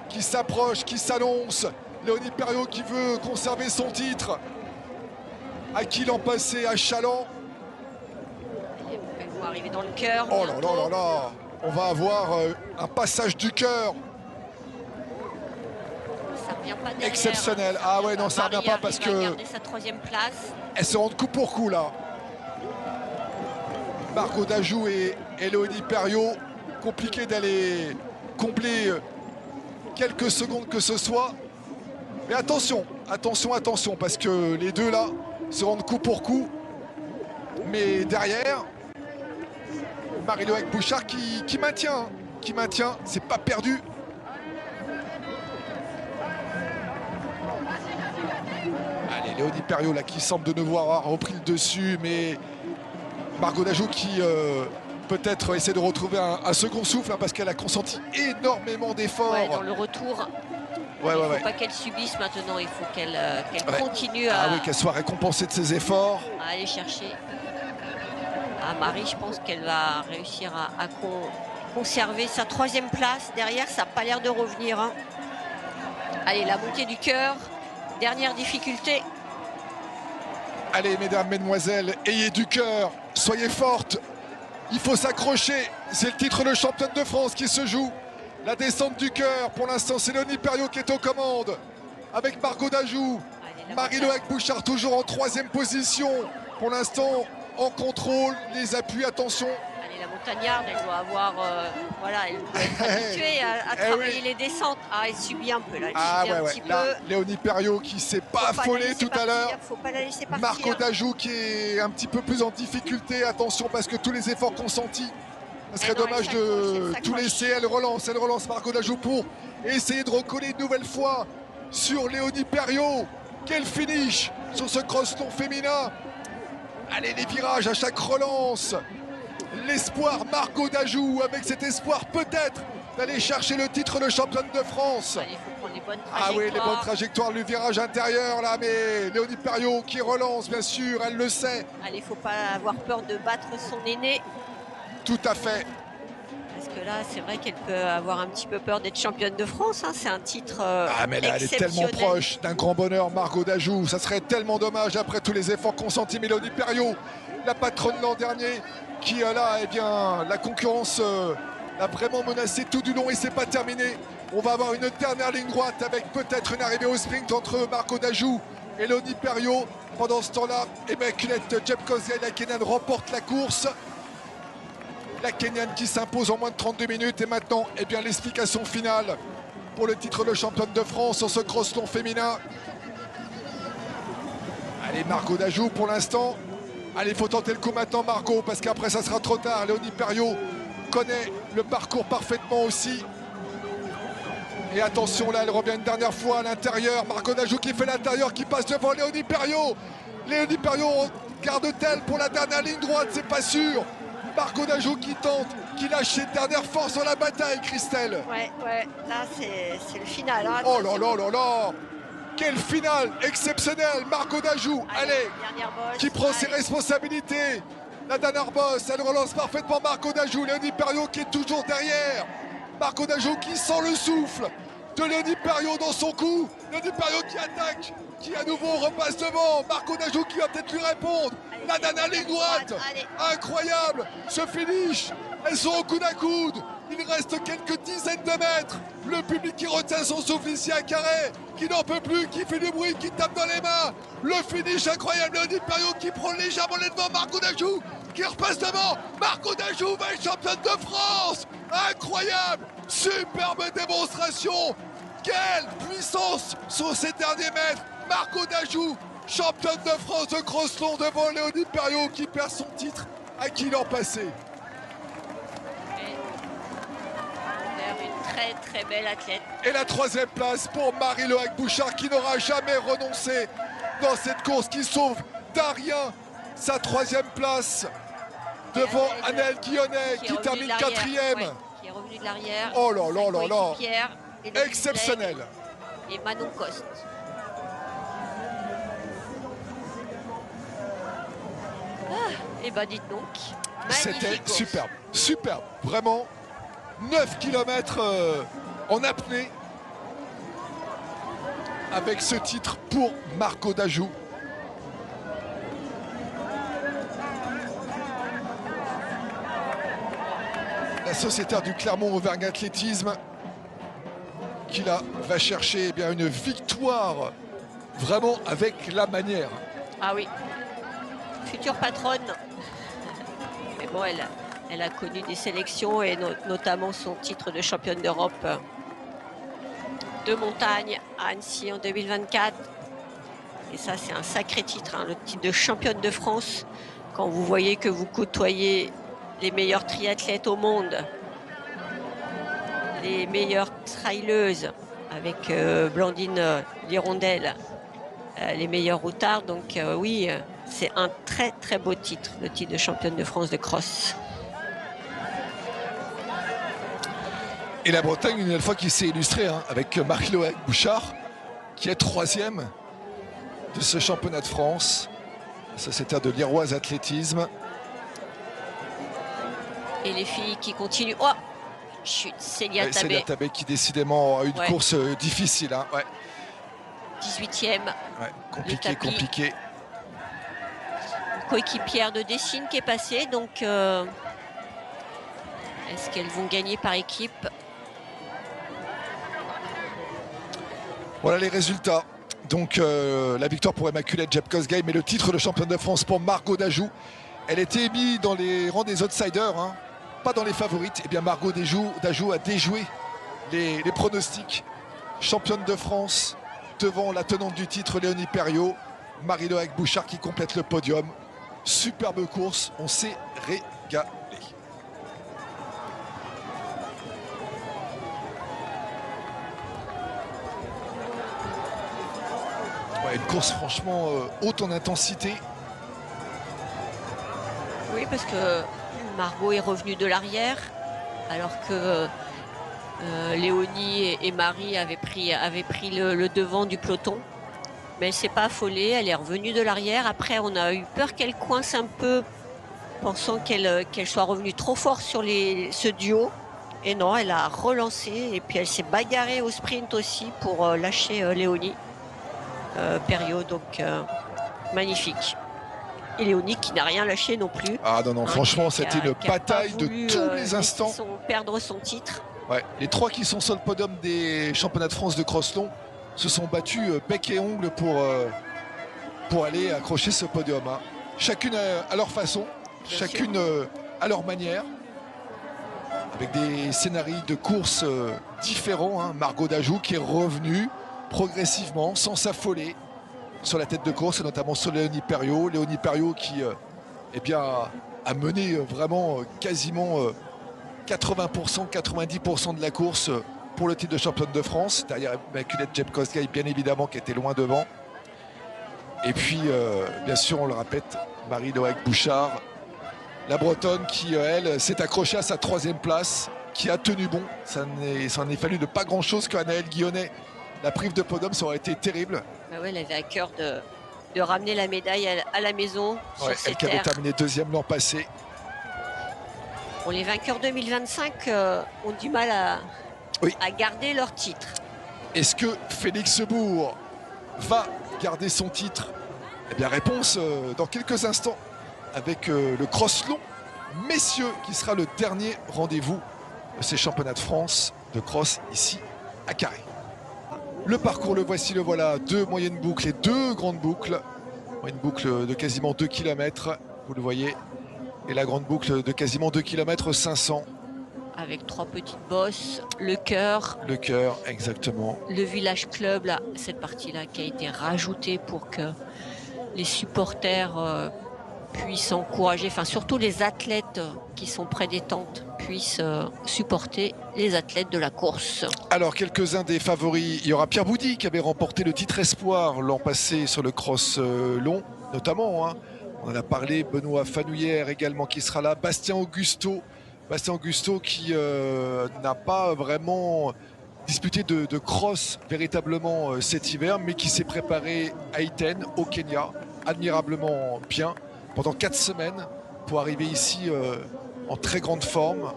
qui s'approche, qui s'annonce. Léonie Perriot qui veut conserver son titre. À qui l'an passé à Chaland. Elles vont arriver dans le cœur. Oh là là là là. On va avoir un passage du cœur. Ça revient pas derrière. Exceptionnel. Ah ouais, non, ça revient pas parce que sa 3e place. Elle se rend coup pour coup là. Margot Dajou et Léonie Perriot, compliqué d'aller combler quelques secondes que ce soit. Mais attention, attention, attention, parce que les deux là se rendent coup pour coup. Mais derrière, Marie-Loéac Bouchard qui maintient, c'est pas perdu. Allez, Léonie Perriot là qui semble de nouveau avoir repris le dessus, mais Margot Dajou qui peut-être essaie de retrouver un second souffle, hein, parce qu'elle a consenti énormément d'efforts. Ouais, dans le retour. Il ne faut pas qu'elle subisse maintenant, il faut qu'elle continue à... Ah oui, qu'elle soit récompensée de ses efforts. À aller chercher. Marie, je pense qu'elle va réussir à conserver sa 3e place. Derrière, ça n'a pas l'air de revenir, hein. Allez, la montée du cœur. Dernière difficulté. Allez, mesdames, mesdemoiselles, ayez du cœur. Soyez fortes. Il faut s'accrocher. C'est le titre de championne de France qui se joue. La descente du cœur. Pour l'instant, c'est Léonie Perriot qui est aux commandes. Avec Margot Dajou. Marie-Loéac Bouchard toujours en 3e position. Pour l'instant, en contrôle, les appuis, attention. Allez, la montagnarde, elle doit avoir, voilà, elle doit être habituée à travailler les descentes. Elle subit un peu là, un petit peu. Léonie Perriot qui s'est pas affolée tout à l'heure. Faut pas la laisser partir. Margot Dajou qui est un petit peu plus en difficulté. Attention, parce que tous les efforts consentis, ça serait dommage de tout laisser. Elle relance Margot Dajou pour essayer de recoller une nouvelle fois sur Léonie Perriot. Quel finish sur ce cross-long féminin. Allez, les virages à chaque relance. L'espoir Margot Dajou, avec cet espoir peut-être d'aller chercher le titre de championne de France. Il faut prendre les bonnes trajectoires. Ah oui, les bonnes trajectoires, le virage intérieur là, mais Léonie Perriot qui relance, bien sûr, elle le sait. Allez, il ne faut pas avoir peur de battre son aîné. Tout à fait. Parce que là, c'est vrai qu'elle peut avoir un petit peu peur d'être championne de France, hein. C'est un titre mais là, elle est tellement proche d'un grand bonheur, Margot Dajou. Ça serait tellement dommage après tous les efforts consentis. Léonie Perriot, la patronne l'an dernier, qui là, eh bien, la concurrence l'a vraiment menacé tout du long et c'est pas terminé. On va avoir une dernière ligne droite avec peut-être une arrivée au sprint entre Margot Dajou et Léonie Perriot. Pendant ce temps-là, Immaculate Jepkosgei, la Kenyane, remporte la course. La Kenyane qui s'impose en moins de 32 minutes. Et maintenant, eh bien, l'explication finale pour le titre de championne de France sur ce cross-long féminin. Allez, Margot Dajou pour l'instant. Allez, il faut tenter le coup maintenant, Margot, parce qu'après, ça sera trop tard. Léonie Perriot connaît le parcours parfaitement aussi. Et attention, là, elle revient une dernière fois à l'intérieur. Margot Dajou qui fait l'intérieur, qui passe devant Léonie Perriot. Léonie Perriot garde-t-elle pour la dernière ligne droite? C'est pas sûr. Margot Dajou qui tente, qui lâche ses dernières forces dans la bataille, Christelle. Ouais, là c'est le final. Hein. Oh là là là là. Quel final exceptionnel. Margot Dajou, allez, qui prend ses responsabilités. La dernière bosse, elle relance parfaitement Margot Dajou. Léonie Perriot qui est toujours derrière. Margot Dajou qui sent le souffle de Léonie Perriot dans son cou. Léonie Perriot qui attaque, qui à nouveau repasse devant. Margot Dajou qui va peut-être lui répondre. Nadana ligne droite. Incroyable ce finish. Elles sont au coude à coude. Il reste quelques dizaines de mètres. Le public qui retient son souffle ici à Carré, qui n'en peut plus, qui fait du bruit, qui tape dans les mains. Le finish incroyable, Léonie Perriot qui prend légèrement les devants. Marco Dajou qui repasse devant. Marco Dajou va être championne de France. Incroyable, superbe démonstration. Quelle puissance sur ces derniers mètres. Marco Dajou, championne de France de crosslon devant Léonie Perriot qui perd son titre à qui l'an passé. Très très belle athlète. Et la troisième place pour Marie-Loac Bouchard qui n'aura jamais renoncé dans cette course, qui sauve d'un rien sa troisième place devant Anaëlle Guillonnet qui termine quatrième. Ouais, qui est revenu de l'arrière. Oh là là là là. Exceptionnel. Et Manon Coste. Et bah dites donc. C'était superbe, superbe, vraiment. 9 km en apnée avec ce titre pour Marco Dajou. La sociétaire du Clermont-Auvergne Athlétisme qui là va chercher bien une victoire vraiment avec la manière. Ah oui, future patronne. Mais bon, elle a connu des sélections et notamment son titre de championne d'Europe de montagne à Annecy en 2024. Et ça, c'est un sacré titre, hein, le titre de championne de France. Quand vous voyez que vous côtoyez les meilleurs triathlètes au monde, les meilleures traileuses avec Blandine Lirondelle, les meilleurs routards. Donc oui, c'est un très très beau titre, le titre de championne de France de cross. Et la Bretagne, une nouvelle fois, qui s'est illustrée hein, avec Marie-Loac Bouchard, qui est troisième de ce championnat de France. Sociétaire de l'Iroise Athlétisme. Et les filles qui continuent. Oh, chute, Célia Tabé. Célia Tabé qui décidément a eu une course difficile. Hein, ouais. 18e. Ouais, compliqué, compliqué. Coéquipière de Dessine qui est passée. Donc, est-ce qu'elles vont gagner par équipe? Voilà les résultats. Donc la victoire pour Immaculée Jepkosgei, mais le titre de championne de France pour Margot Dajou. Elle était émise dans les rangs des outsiders, hein, pas dans les favorites. Et bien Margot Dajou a déjoué les pronostics. Championne de France devant la tenante du titre Léonie Perriot. Marie-Loac Bouchard qui complète le podium. Superbe course, on s'est régalé. Une course franchement haute en intensité. Oui, parce que Margot est revenue de l'arrière, alors que Léonie et Marie avaient pris le devant du peloton. Mais elle ne s'est pas affolée, elle est revenue de l'arrière. Après, on a eu peur qu'elle coince un peu, pensant qu'elle soit revenue trop fort sur ce duo. Et non, elle a relancé et puis elle s'est bagarrée au sprint aussi pour lâcher Léonie. Perriot, donc magnifique. Et Léonie qui n'a rien lâché non plus. Ah non, non, franchement, c'était une bataille de tous les instants. Perdre son titre. Ouais, les trois qui sont sur le podium des championnats de France de crosslon se sont battus bec et ongle pour aller accrocher ce podium. Hein. Chacune à leur façon, bien chacune à leur manière, avec des scénarios de course différents. Hein. Margot Dajou qui est revenue progressivement, sans s'affoler sur la tête de course, et notamment sur Léonie Perriot. Léonie Perriot qui eh bien, a mené vraiment quasiment 80%, 90% de la course pour le titre de championne de France. Derrière Immaculée Jepkosgei, bien évidemment, qui était loin devant. Et puis, bien sûr, on le répète, Marie-Loac Bouchard, la Bretonne qui, elle, s'est accrochée à sa troisième place, qui a tenu bon. Ça en est fallu de pas grand-chose qu'Anaëlle Guillonnet. La prive de podium, ça aurait été terrible. Bah ouais, elle avait à cœur de ramener la médaille à la maison. Ouais, elle qui avait terminé deuxième l'an passé. Bon, les vainqueurs 2025 ont du mal à garder leur titre. Est-ce que Félix Sebourg va garder son titre? Eh bien, réponse dans quelques instants. avec le cross long messieurs qui sera le dernier rendez-vous de ces championnats de France de cross ici à Carré. Le parcours, le voici, le voilà, 2 moyennes boucles et 2 grandes boucles. Une boucle de quasiment 2 km, vous le voyez, et la grande boucle de quasiment 2 km 500. Avec 3 petites bosses, le cœur. Le cœur, exactement. Le village club, là, cette partie-là qui a été rajoutée pour que les supporters puissent encourager, enfin surtout les athlètes qui sont près des tentes puissent supporter les athlètes de la course. Alors quelques-uns des favoris, il y aura Pierre Boudy qui avait remporté le titre espoir l'an passé sur le cross long notamment, hein. On en a parlé, Benoît Fanouillère également qui sera là, Bastien Augusto qui n'a pas vraiment disputé de cross véritablement cet hiver, mais qui s'est préparé à Iten au Kenya admirablement bien pendant 4 semaines pour arriver ici en très grande forme.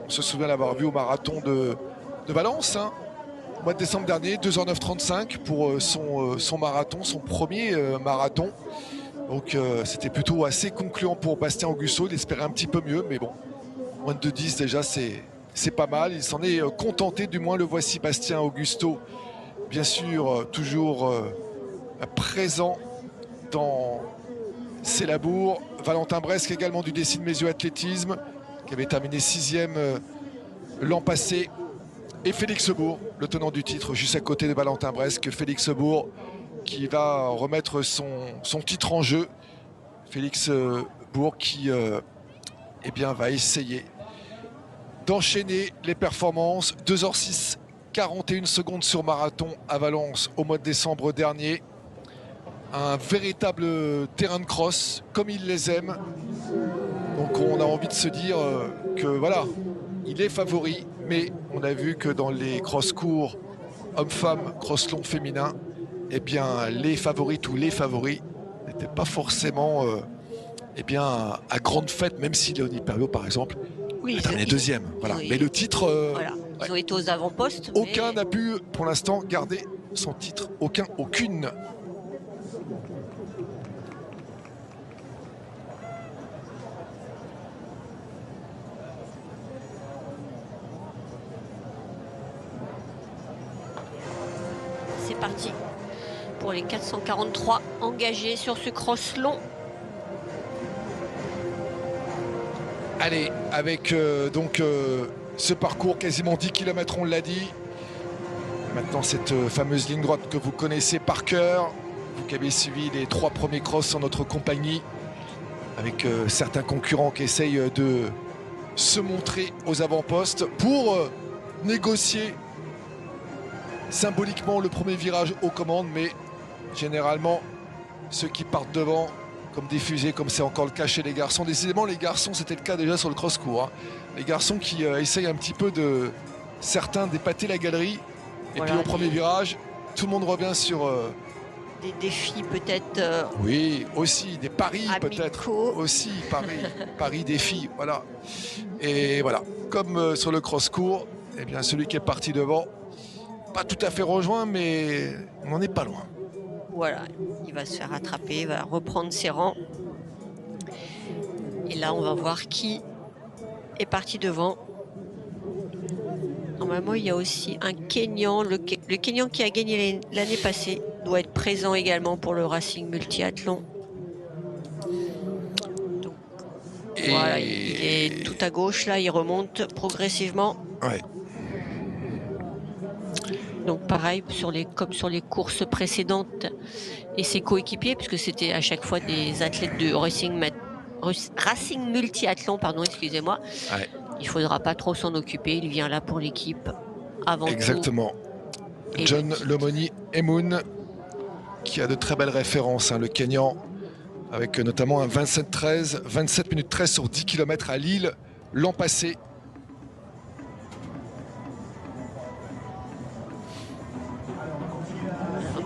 On se souvient l'avoir vu au marathon de Valence, hein, au mois de décembre dernier, 2h09:35 pour son marathon, son premier marathon. Donc c'était plutôt assez concluant pour Bastien Augusto. Il espérait un petit peu mieux, mais bon, moins de 2:10 déjà, c'est pas mal. Il s'en est contenté, du moins le voici Bastien Augusto, bien sûr toujours présent dans ses labours. Valentin Bresque également du Dessine Mes Yeux Athlétisme, qui avait terminé 6e l'an passé. Et Félix Bourg, le tenant du titre, juste à côté de Valentin Bresque. Félix Bourg qui va remettre son titre en jeu. Félix Bourg qui eh bien, va essayer d'enchaîner les performances. 2h06, 41 secondes sur marathon à Valence au mois de décembre dernier. Un véritable terrain de cross, comme il les aime. Donc on a envie de se dire que voilà, il est favori, mais on a vu que dans les cross courts, hommes-femmes, cross long féminin, eh bien les favorites ou les favoris n'étaient pas forcément eh bien, à grande fête, même si Léonie Perriot, par exemple, a terminé 2e. Voilà. Mais le titre... voilà. Ils ont été aux avant-postes. Aucun n'a pu, pour l'instant, garder son titre. Aucune. C'est parti pour les 443 engagés sur ce cross long. Allez, avec donc ce parcours quasiment 10 km, on l'a dit. Maintenant, cette fameuse ligne droite que vous connaissez par cœur, vous qui avez suivi les 3 premiers crosses en notre compagnie, avec certains concurrents qui essayent de se montrer aux avant-postes pour négocier symboliquement le premier virage aux commandes, mais généralement ceux qui partent devant comme des fusées, comme c'est encore le cas chez les garçons. Décidément, les garçons, c'était le cas déjà sur le cross court, hein. Les garçons qui essayent un petit peu de certains d'épater la galerie, et voilà, puis au premier virage, tout le monde revient sur des défis peut-être. Oui, aussi des paris peut-être aussi, paris défis, voilà. Et voilà, comme sur le cross court, eh bien celui qui est parti devant, pas tout à fait rejoint, mais on n'en est pas loin. Voilà, il va se faire attraper, il va reprendre ses rangs. Et là, on va voir qui est parti devant. Normalement, il y a aussi un Kenyan. Le Kenyan qui a gagné l'année passée doit être présent également pour le Racing Multiathlon. Donc, voilà, il est tout à gauche, là, il remonte progressivement. Ouais. Donc pareil, comme sur les courses précédentes, et ses coéquipiers, puisque c'était à chaque fois des athlètes de Racing Multiathlon, pardon, excusez-moi. Ouais. Il ne faudra pas trop s'en occuper, il vient là pour l'équipe avant Exactement. Tout. John Lomoni Emoun, qui a de très belles références, hein, le Kenyan, avec notamment un 27 minutes 13 sur 10 km à Lille l'an passé.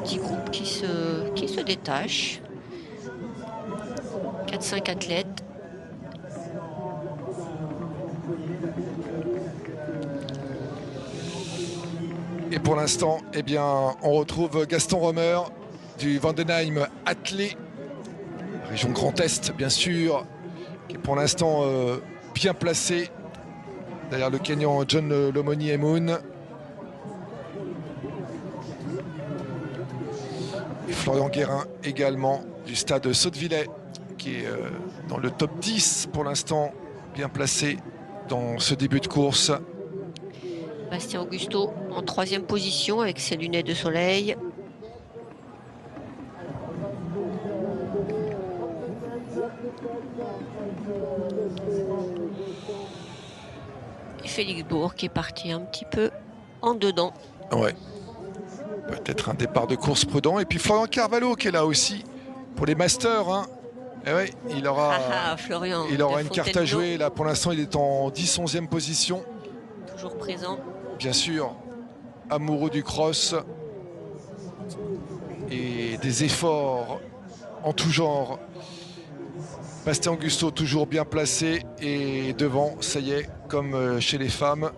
Petit groupe qui se détache. 4-5 athlètes. Et pour l'instant, eh bien, on retrouve Gaston Romer du Vandenheim Athlé, région Grand Est, bien sûr, qui est pour l'instant bien placé derrière le Kenyan John Lomoni Emun. Et Florian Guérin également du stade Sottevillers qui est dans le top 10 pour l'instant, bien placé dans ce début de course. Bastien Augusto en 3e position avec ses lunettes de soleil. Et Félix Bourg qui est parti un petit peu en dedans. Ouais. Peut-être un départ de course prudent. Et puis Florian Carvalho qui est là aussi pour les Masters. Hein. Et ouais, il aura, Florian, il aura une carte à jouer. Là, pour l'instant, il est en 10-11e position. Toujours présent. Bien sûr, amoureux du cross et des efforts en tout genre. Bastien Augusto toujours bien placé et devant, ça y est, comme chez les femmes,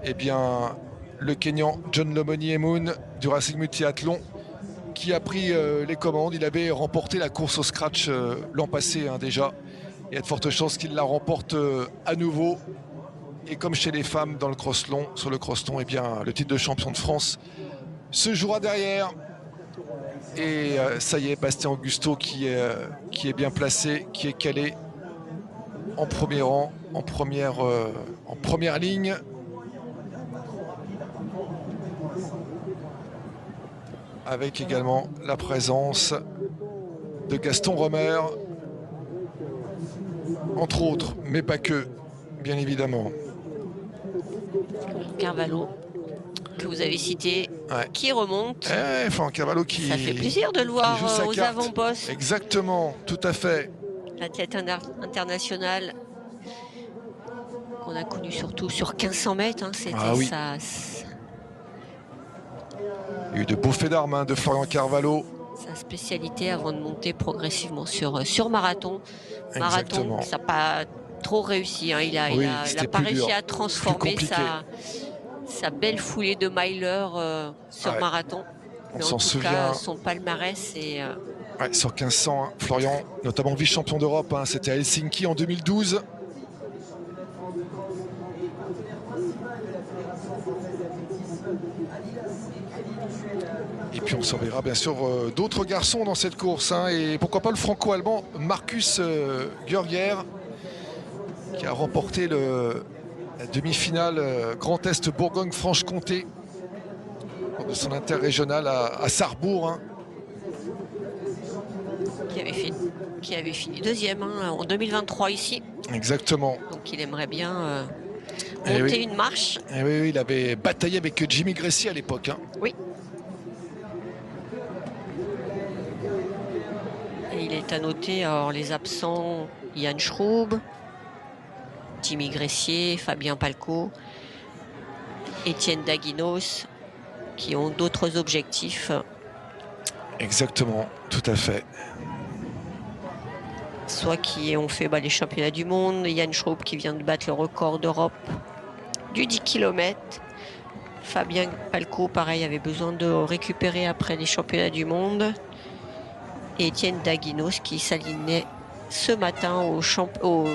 eh bien, le Kenyan John Lomoni Emun du Racing Multiathlon qui a pris les commandes. Il avait remporté la course au scratch l'an passé déjà. Il y a de fortes chances qu'il la remporte à nouveau. Et comme chez les femmes dans le cross-long, sur le cross-long, eh bien, le titre de champion de France se jouera derrière. Et ça y est, Bastien Augusto qui est bien placé, qui est calé en premier rang, en première ligne. Avec également la présence de Gaston Romer, entre autres, mais pas que, bien évidemment. Carvalho, que vous avez cité, ouais. Qui remonte. Enfin, Carvalho qui... Ça fait plaisir de le voir aux carte. avant-postes. Exactement, tout à fait. L'athlète international qu'on a connu surtout sur 1500 mètres. Hein, c'était oui. ça. Il y a eu de beaux faits d'armes de Florian Carvalho. Sa spécialité avant de monter progressivement sur marathon. Marathon, ça n'a pas trop réussi. Hein. Il n'a pas réussi à transformer sa belle foulée de miler sur marathon. On s'en souvient. Son palmarès est... sur 1500, hein, Florian, notamment vice-champion d'Europe, hein, c'était à Helsinki en 2012. Et puis on surveillera bien sûr d'autres garçons dans cette course. Hein, et pourquoi pas le franco-allemand Marcus Görger qui a remporté la demi-finale Grand Est Bourgogne-Franche-Comté de son interrégional à Sarrebourg. Hein. Qui avait fini deuxième en 2023 ici. Exactement. Donc il aimerait bien monter une marche. Et oui, il avait bataillé avec Jimmy Gressy à l'époque. Hein. Oui. Et il est à noter, alors les absents, Yann Schroub, Jimmy Gressier, Fabien Palco, Étienne Daguinos, qui ont d'autres objectifs. Exactement, tout à fait. Soit qui ont fait les championnats du monde, Yann Schroub qui vient de battre le record d'Europe du 10 km. Fabien Palco, pareil, avait besoin de récupérer après les championnats du monde. Et Étienne Daguinos qui s'alignait ce matin au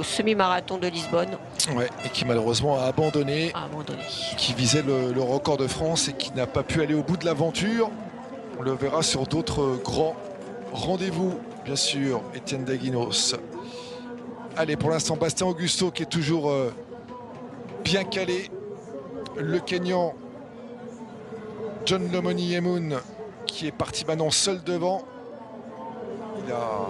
semi-marathon de Lisbonne. Ouais, et qui malheureusement a abandonné. Qui visait le record de France et qui n'a pas pu aller au bout de l'aventure. On le verra sur d'autres grands rendez-vous, bien sûr, Étienne Daguinos. Allez, pour l'instant, Bastien Augusto qui est toujours bien calé. Le Kenyan John Lomoni Emun qui est parti maintenant seul devant. Il a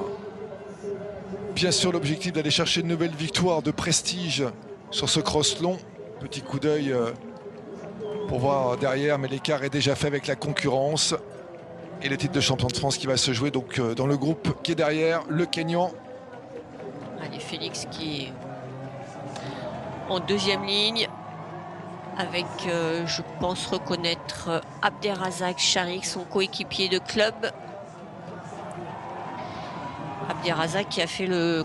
bien sûr l'objectif d'aller chercher une nouvelle victoire de prestige sur ce cross long. Petit coup d'œil pour voir derrière, mais l'écart est déjà fait avec la concurrence. Et le titre de champion de France qui va se jouer donc dans le groupe qui est derrière, le Kenyan. Allez, Félix qui est en deuxième ligne avec, je pense reconnaître, Abderrazak Charik, son coéquipier de club. Abderrazak qui a fait le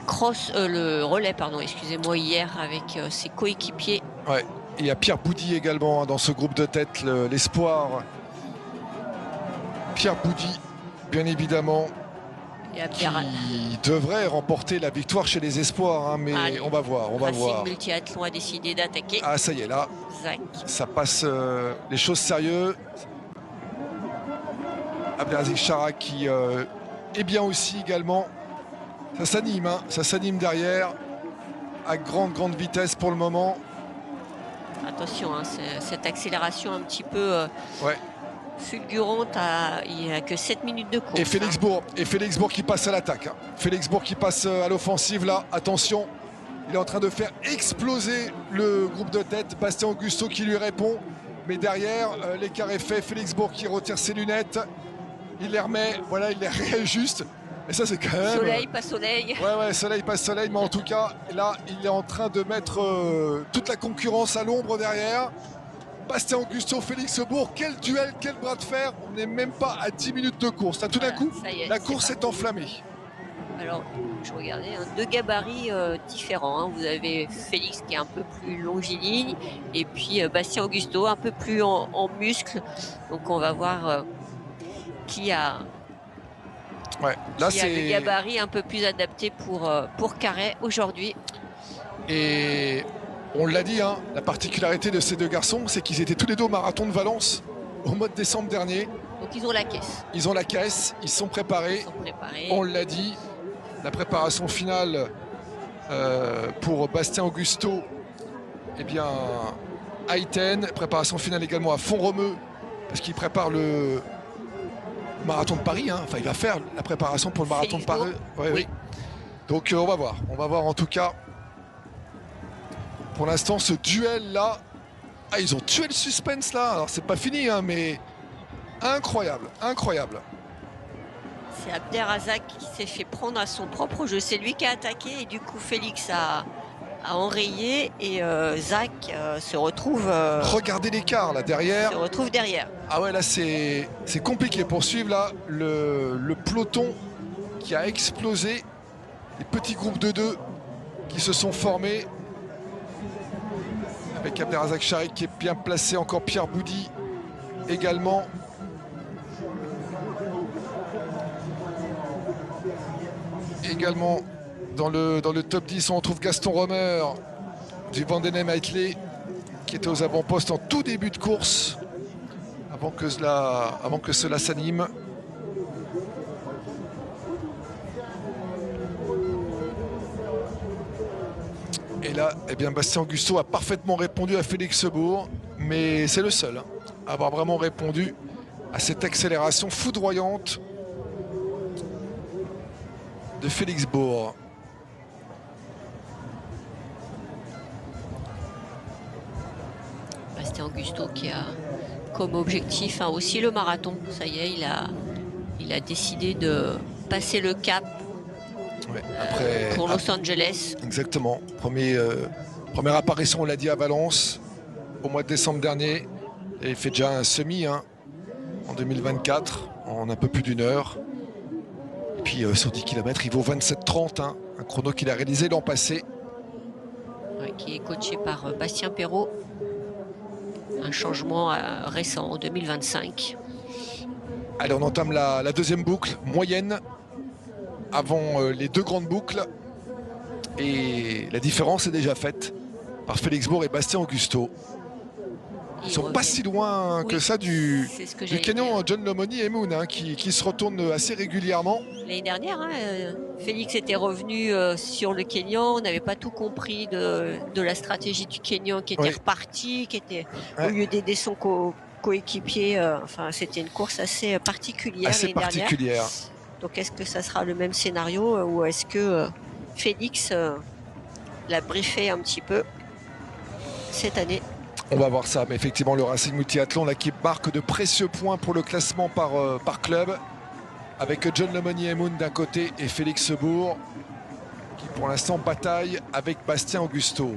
relais, excusez-moi, hier avec ses coéquipiers. Ouais, et il y a Pierre Boudy également dans ce groupe de tête, l'espoir. Pierre Boudy, bien évidemment, qui devrait remporter la victoire chez les espoirs, hein, mais allez, on va voir, on va voir. Racing Multiathlon a décidé d'attaquer. Ah ça y est, là, Zach. Ça passe les choses sérieuses. Abdelaziz Charak qui est bien aussi également. Ça s'anime, hein, ça s'anime derrière à grande vitesse pour le moment. Attention, hein, cette accélération un petit peu fulgurante, il n'y a que 7 minutes de course. Et Félix Bourg qui passe à l'attaque. Hein. Félix Bourg qui passe à l'offensive là, attention. Il est en train de faire exploser le groupe de tête. Bastien Augusto qui lui répond. Mais derrière, l'écart est fait. Félix Bourg qui retire ses lunettes. Il les remet, voilà, il les réajuste. Et ça, c'est quand même... Soleil, pas soleil. Ouais, soleil, pas soleil. Mais en tout cas, là, il est en train de mettre toute la concurrence à l'ombre derrière. Bastien Augusto, Félix Bourg, quel duel, quel bras de fer. On n'est même pas à 10 minutes de course. Là, tout d'un coup, la course est enflammée. Alors, je regardais, hein, deux gabarits différents. Hein. Vous avez Félix qui est un peu plus longiligne et puis Bastien Augusto un peu plus en muscle. Donc, on va voir qui a le gabarit un peu plus adapté pour Carhaix aujourd'hui. Et on l'a dit, hein, la particularité de ces deux garçons, c'est qu'ils étaient tous les deux au marathon de Valence au mois de décembre dernier. Donc ils ont la caisse. Ils ont la caisse, ils sont préparés. On l'a dit, la préparation finale pour Bastien Augusto, eh bien, à Iten. Préparation finale également à Font-Romeu, parce qu'il prépare le marathon de Paris. Hein. Enfin, il va faire la préparation pour le marathon de Paris. Oui. Donc, on va voir. On va voir en tout cas. Pour l'instant, ce duel-là. Ah, ils ont tué le suspense là. Alors, c'est pas fini, hein, mais incroyable. C'est Abderrazak qui s'est fait prendre à son propre jeu. C'est lui qui a attaqué et du coup, Félix a enrayé et Zach se retrouve... Regardez l'écart là derrière. Se retrouve derrière. Ah ouais, là c'est compliqué pour suivre là le peloton qui a explosé. Les petits groupes de deux qui se sont formés. Avec Abderrazak Charik qui est bien placé, encore Pierre Boudy également. Également dans le top 10, on retrouve Gaston Romer du Vendée Meitler qui était aux avant-postes en tout début de course avant que cela s'anime. Et là, eh bien, Bastien Augusto a parfaitement répondu à Félix Bourg, mais c'est le seul à avoir vraiment répondu à cette accélération foudroyante de Félix Bourg. Bastien Augusto qui a comme objectif aussi le marathon. Ça y est, il a décidé de passer le cap pour Los Angeles. Exactement. Première apparition, on l'a dit, à Valence au mois de décembre dernier. Et il fait déjà un semi en 2024 en un peu plus d'une heure. Et puis sur 10 km, il vaut 27,30, hein, un chrono qu'il a réalisé l'an passé. Qui est coaché par Bastien Perrault. Un changement récent en 2025. Allez, on entame la deuxième boucle moyenne avant les deux grandes boucles. Et la différence est déjà faite par Félix Bourg et Bastien Augusto. Ils ne sont pas si loin que ça du Kenyan John Lomoni et Moon, hein, qui se retournent assez régulièrement. L'année dernière, Félix était revenu sur le Kenyan. On n'avait pas tout compris de la stratégie du Kenyan qui était reparti, qui était au lieu d'aider son coéquipier. Enfin, c'était une course assez particulière. Donc, est-ce que ça sera le même scénario ou est-ce que Félix l'a briefé un petit peu cette année? On va voir ça, mais effectivement le Racing Multiathlon là, qui marque de précieux points pour le classement par club, avec John Lomoni et Moon d'un côté et Félix Bourg qui pour l'instant bataille avec Bastien Augusto.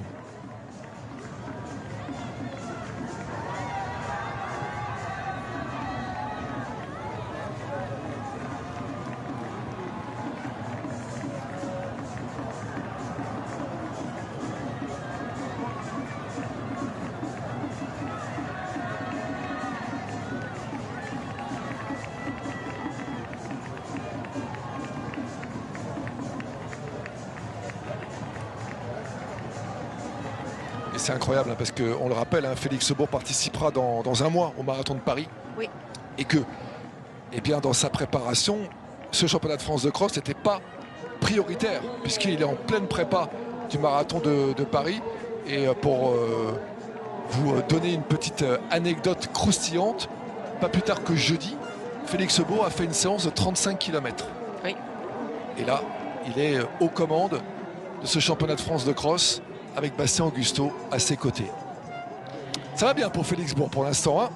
c'est incroyable hein, parce qu'on le rappelle, hein, Félix Bourg participera dans un mois au marathon de Paris. Oui. Et que, eh bien, dans sa préparation, ce championnat de France de cross n'était pas prioritaire puisqu'il est en pleine prépa du marathon de Paris. Et pour vous donner une petite anecdote croustillante, pas plus tard que jeudi, Félix Bourg a fait une séance de 35 km. Oui. Et là, il est aux commandes de ce championnat de France de cross avec Bastien Augusto à ses côtés. Ça va bien pour Félix Bourg pour l'instant, hein,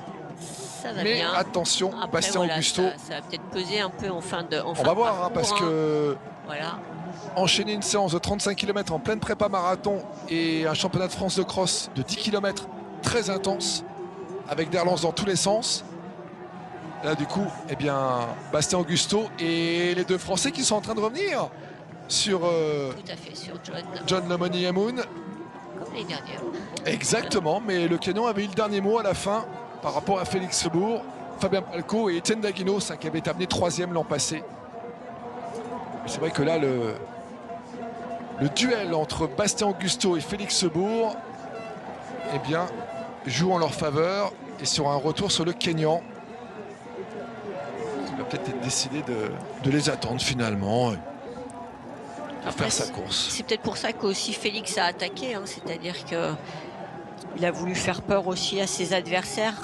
Ça va mais bien. attention, Après, Bastien voilà, Augusto, ça va peut-être peser un peu en fin de on va voir, hein, parce que voilà. enchaîner une séance de 35 km en pleine prépa marathon et un championnat de France de cross de 10 km très intense, avec des relances dans tous les sens. Là, du coup, eh bien, Bastien Augusto et les deux Français qui sont en train de revenir sur Tout à fait, sur John Lomoni Amoun. comme l'année dernière. Exactement, mais le Kenyan avait eu le dernier mot à la fin par rapport à Félix Bourg, Fabien Palco et Étienne Daguinos, hein, qui avait terminé 3e l'an passé. C'est vrai que là, le duel entre Bastien Augusto et Félix Bourg, eh bien, joue en leur faveur et sur un retour sur le Kenyan. Il va peut-être décider de les attendre finalement, de Après, faire sa course. c'est peut-être pour ça qu'aussi Félix a attaqué, hein, c'est-à-dire que il a voulu faire peur aussi à ses adversaires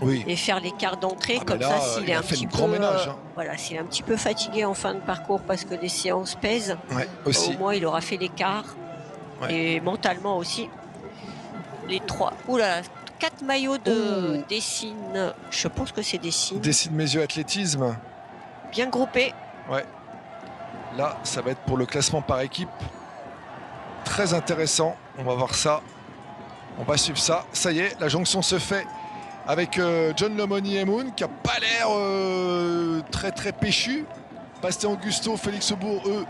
Oui. et faire l'écart d'entrée. Ah, comme mais là, ça, s'il il est a un fait petit le grand peu, ménage, hein. voilà, s'il est un petit peu fatigué en fin de parcours parce que les séances pèsent, Ouais, aussi. au moins il aura fait l'écart. Ouais. Et mentalement aussi. Les 4 maillots de Ouh. Dessine, je pense que c'est Dessine, Décide mes yeux athlétisme. bien groupés. Ouais. Là, ça va être pour le classement par équipe. Très intéressant. On va voir ça. On va suivre ça. Ça y est, la jonction se fait avec John Lomoni Amoun qui n'a pas l'air très très péchu. Bastien Augusto, Félix Bourg, eux,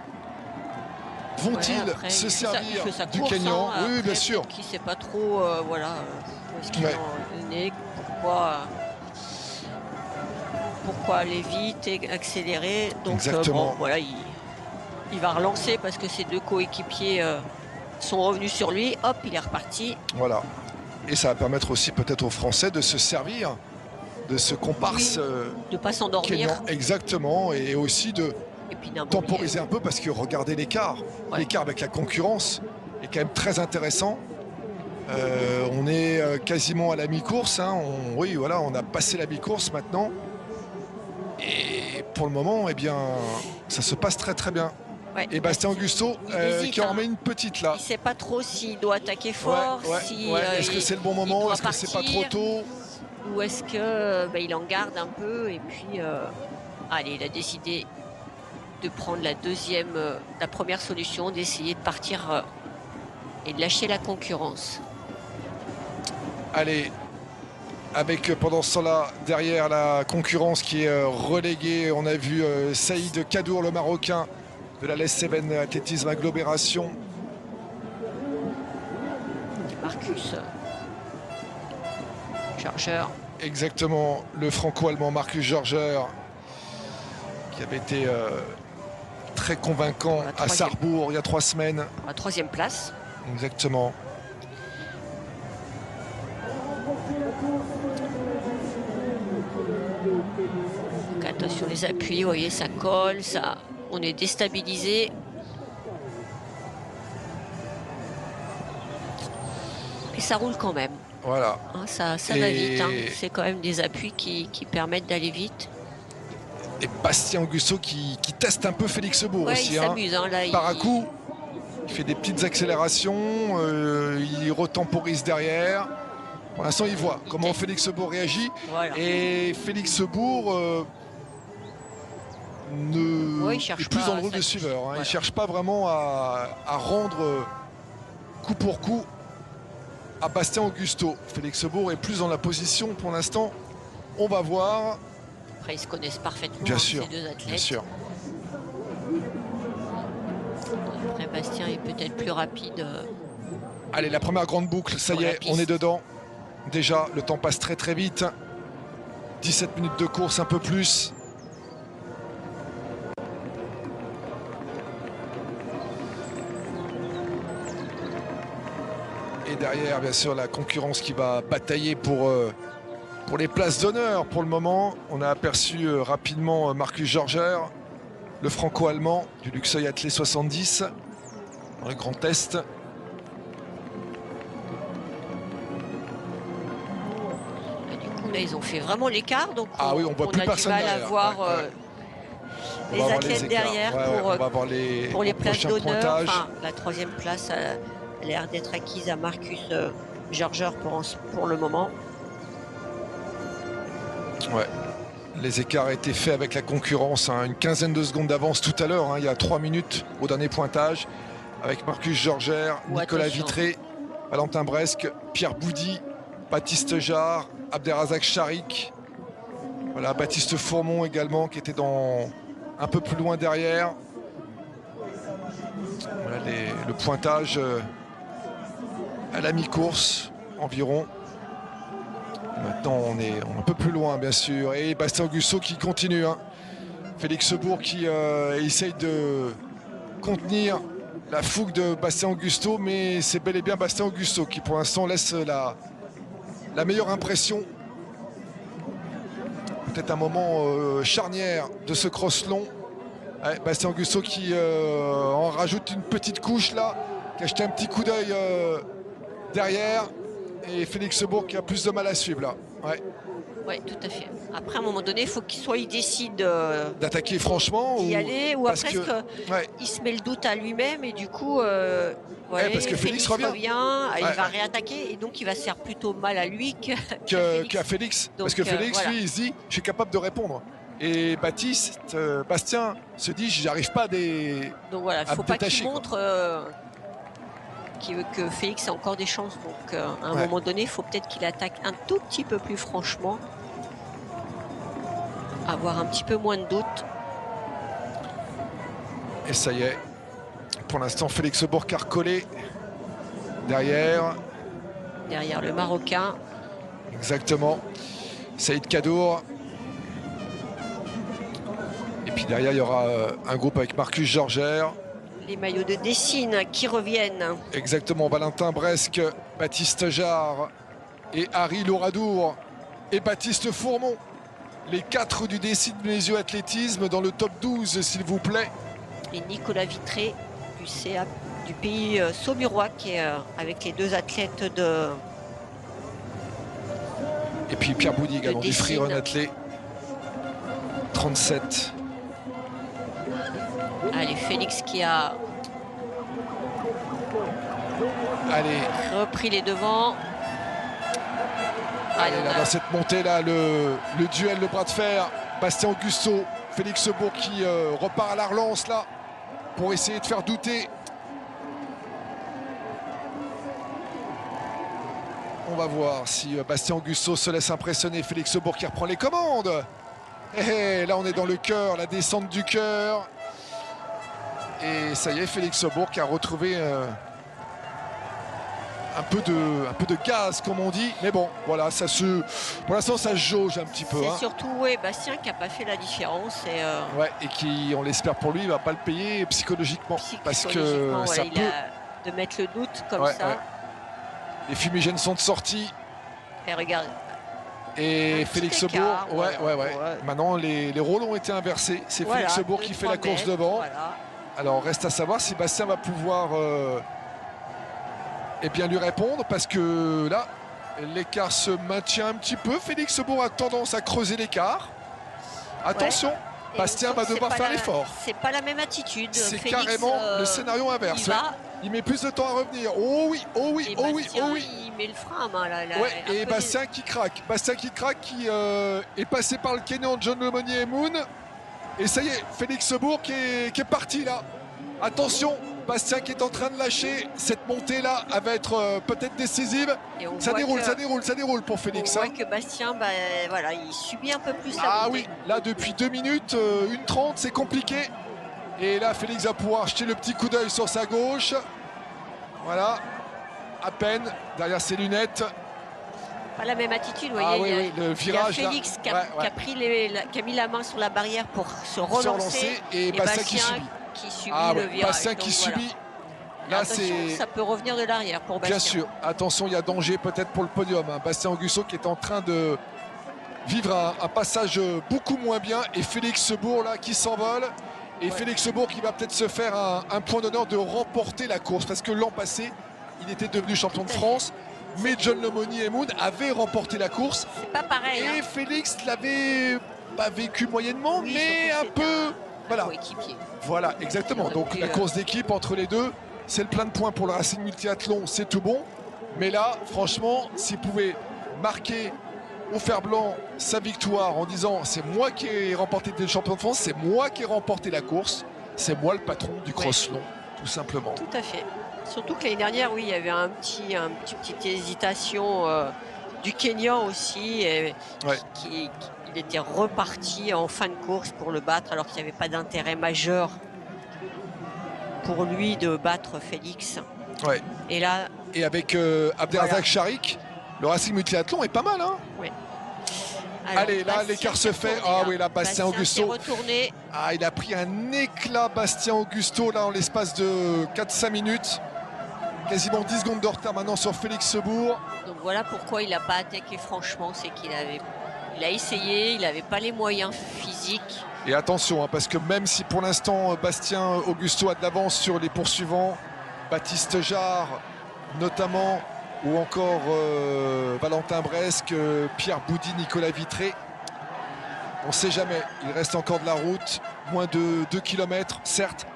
vont-ils Ouais, après, se il servir fait sa du course, Kenyan? hein, Oui, après, bien sûr. qui ne sait pas trop voilà, où est-ce qu'il Ouais. en est, pourquoi aller vite et accélérer. Donc Exactement. bon, voilà, il va relancer parce que ses deux coéquipiers sont revenus sur lui. Hop, il est reparti. Voilà. Et ça va permettre aussi peut-être aux Français de se servir de ce comparse Oui, de ne pas s'endormir. Kenyan. Exactement. Et aussi de Et puis d'un temporiser un peu parce que regardez l'écart. Ouais. L'écart avec la concurrence est quand même très intéressant. On est quasiment à la mi-course, hein. Oui, voilà, on a passé la mi-course maintenant. Et pour le moment, eh bien, ça se passe très très bien. Ouais. Et Bastien Augusto Il hésite, qui en hein. remet une petite là. Il ne sait pas trop s'il doit attaquer fort, Ouais, si, ouais. Est-ce que c'est le bon moment? doit Est-ce que c'est pas trop partir, tôt? ou est-ce que il en garde un peu et puis allez, il a décidé de prendre la première solution, d'essayer de partir et de lâcher la concurrence. Allez, avec pendant ce temps-là, derrière la concurrence qui est reléguée, on a vu Saïd Kadour, le Marocain de la Les Seven Athlétisme Agglomération. Marcus Georger. Exactement, le franco-allemand Marcus Georger, qui avait été très convaincant à Sarrebourg il y a 3 semaines. La 3e place. Exactement. Donc attention les appuis, vous voyez, ça colle, ça, on est déstabilisé. Et ça roule quand même. Voilà. Hein, ça va vite. Hein. C'est quand même des appuis qui permettent d'aller vite. Et Bastien Augusto qui teste un peu Félix Bourg aussi. Il s'amuse. Hein, là, par à coup, il fait des petites accélérations, il retemporise derrière. Pour l'instant, il voit comment Félix Bourg réagit. Voilà. Et Félix Bourg il cherche est plus pas dans le rôle sa de suiveur. Hein. voilà. Il ne cherche pas vraiment à rendre coup pour coup à Bastien Augusto. Félix Bourg est plus dans la position pour l'instant. On va voir. Après, ils se connaissent parfaitement, Bien sûr, ces deux athlètes. bien sûr. Après, Bastien est peut-être plus rapide. Allez, la première grande boucle, ça y est, on est dedans. Déjà, le temps passe très très vite. 17 minutes de course, un peu plus. Et derrière, bien sûr, la concurrence qui va batailler pour les places d'honneur. Pour le moment, on a aperçu rapidement Marcus Georger, le franco-allemand du Luxeuil Athlé 70, dans le Grand Est. Là, ils ont fait vraiment l'écart, donc oui, on voit plus personne a du mal derrière. à voir les athlètes derrière on va voir pour les places d'honneur. Enfin, la troisième place a l'air d'être acquise à Marcus Georger pour le moment. Ouais. Les écarts étaient faits avec la concurrence, hein. Une quinzaine de secondes d'avance tout à l'heure, hein. Il y a 3 minutes au dernier pointage, avec Marcus Georger, Nicolas Vitré, Valentin Bresque, Pierre Boudy, Baptiste Jarre, Abderrazak Charik, voilà, Baptiste Fourmont également qui était un peu plus loin derrière. Voilà le pointage à la mi-course environ. Maintenant on est un peu plus loin bien sûr, et Bastien Augusto qui continue, hein. Félix Bourg qui essaye de contenir la fougue de Bastien Augusto, mais c'est bel et bien Bastien Augusto qui pour l'instant laisse la meilleure impression. Peut-être un moment charnière de ce cross long. Ouais, Bastien Augusto qui en rajoute une petite couche là, qui a jeté un petit coup d'œil derrière. Et Félix Bourg qui a plus de mal à suivre là. Ouais. Oui, tout à fait. Après, à un moment donné, il faut il décide d'attaquer franchement d'y aller, ou après ouais. Il se met le doute à lui-même et du coup, parce que Félix revient. Il va réattaquer et donc il va se faire plutôt mal à lui qu'à Félix. Donc, parce que Félix, voilà, lui, il se dit, je suis capable de répondre. Et Bastien se dit, j'arrive pas à des. Donc voilà, il ne faut pas qu'il montre que Félix a encore des chances. Donc à un moment donné, il faut peut-être qu'il attaque un tout petit peu plus franchement, avoir un petit peu moins de doute. Et ça y est, pour l'instant, Félix Bourg a recollé derrière le Marocain. Exactement. Saïd Kadour. Et puis derrière, il y aura un groupe avec Marcus Georger. Les maillots de Dessine qui reviennent. Exactement, Valentin Bresque, Baptiste Jarre et Harry Louradour et Baptiste Fourmont. Les 4 du Dessine Mésio Athlétisme dans le top 12, s'il vous plaît. Et Nicolas Vitré du CA du pays saumurois qui est avec les 2 athlètes de. Et puis Pierre Boudy également du freerun athlé 37. Allez, Félix qui a repris les devants. Allez, là, dans cette montée là, le duel, le bras de fer, Bastien Augusto, Félix Bourg qui repart à la relance là pour essayer de faire douter. On va voir si Bastien Augusto se laisse impressionner. Félix Bourg qui reprend les commandes. Et là on est dans le cœur, la descente du cœur. Et ça y est, Félix Bourg qui a retrouvé un peu de gaz, comme on dit. Mais bon, voilà, pour l'instant, ça se jauge un petit peu. C'est surtout Bastien qui n'a pas fait la différence. Et qui, on l'espère pour lui, il ne va pas le payer psychologiquement. Parce que ça peut... de mettre le doute comme ça. Ouais. Les fumigènes sont sortis. Et regarde. Et Félix Bourg, ouais. Maintenant, les rôles ont été inversés. C'est Félix Bourg qui fait la course devant. Voilà. Alors, reste à savoir si Bastien va pouvoir bien lui répondre, parce que là, l'écart se maintient un petit peu. Félix Bourg a tendance à creuser l'écart. Attention, Bastien va devoir faire l'effort. C'est pas la même attitude. C'est carrément le scénario inverse. Il met plus de temps à revenir. Oh oui. Il met le frein à main là. Et Bastien qui craque. Qui est passé par le Kenyan John Lemonnier et Moon. Et ça y est, Félix Bourg qui est parti là. Attention, Bastien qui est en train de lâcher. Cette montée là, elle va être peut-être décisive. Ça déroule pour Félix. On voit que Bastien, il subit un peu plus la montée. Oui, là depuis 2 minutes, 1:30, c'est compliqué. Et là, Félix va pouvoir jeter le petit coup d'œil sur sa gauche. Voilà, à peine derrière ses lunettes. Pas la même attitude, vous voyez. Le virage, il y a Félix qui a mis la main sur la barrière pour se relancer. Et Bastien qui subit. Le virage. Bastien qui subit. Là, attention, c'est... ça peut revenir de l'arrière pour Bastien. Bien sûr, attention, il y a danger peut-être pour le podium. Hein. Bastien Augusto qui est en train de vivre un passage beaucoup moins bien. Et Félix Sebourg là qui s'envole. Et Félix Sebourg qui va peut-être se faire un point d'honneur de remporter la course. Parce que l'an passé, il était devenu champion de France. Mais John Lemonnier et Moon avaient remporté la course. C'est pas pareil. Et Félix l'avait pas vécu moyennement, Oui, mais un peu... Voilà. Coéquipier. Voilà, exactement. Donc la course d'équipe entre les deux, c'est le plein de points pour le Racing Multiathlon, c'est tout bon. Mais là, franchement, s'il pouvait marquer au fer blanc sa victoire en disant c'est moi qui ai remporté le champion de France, c'est moi qui ai remporté la course, c'est moi le patron du cross long, tout simplement. Tout à fait. Surtout que l'année dernière, oui, il y avait petite hésitation du Kenyan aussi, qui il était reparti en fin de course pour le battre alors qu'il n'y avait pas d'intérêt majeur pour lui de battre Félix. Ouais. Et là, et avec Abderrazak Charik, le Racing Multiathlon est pas mal, hein. Ouais. Alors, allez, là, l'écart se fait. Ah oui, là, Bastien Augusto. Retourné. Ah, il a pris un éclat, Bastien Augusto, là, en l'espace de 4-5 minutes. Quasiment 10 secondes de retard maintenant sur Félix Sebourg. Donc voilà pourquoi il n'a pas attaqué franchement, c'est qu'il a essayé, il n'avait pas les moyens physiques. Et attention, hein, parce que même si pour l'instant Bastien Augusto a de l'avance sur les poursuivants, Baptiste Jarre notamment, ou encore Valentin Bresque, Pierre Boudy, Nicolas Vitré, on ne sait jamais, il reste encore de la route, moins de 2 km certes,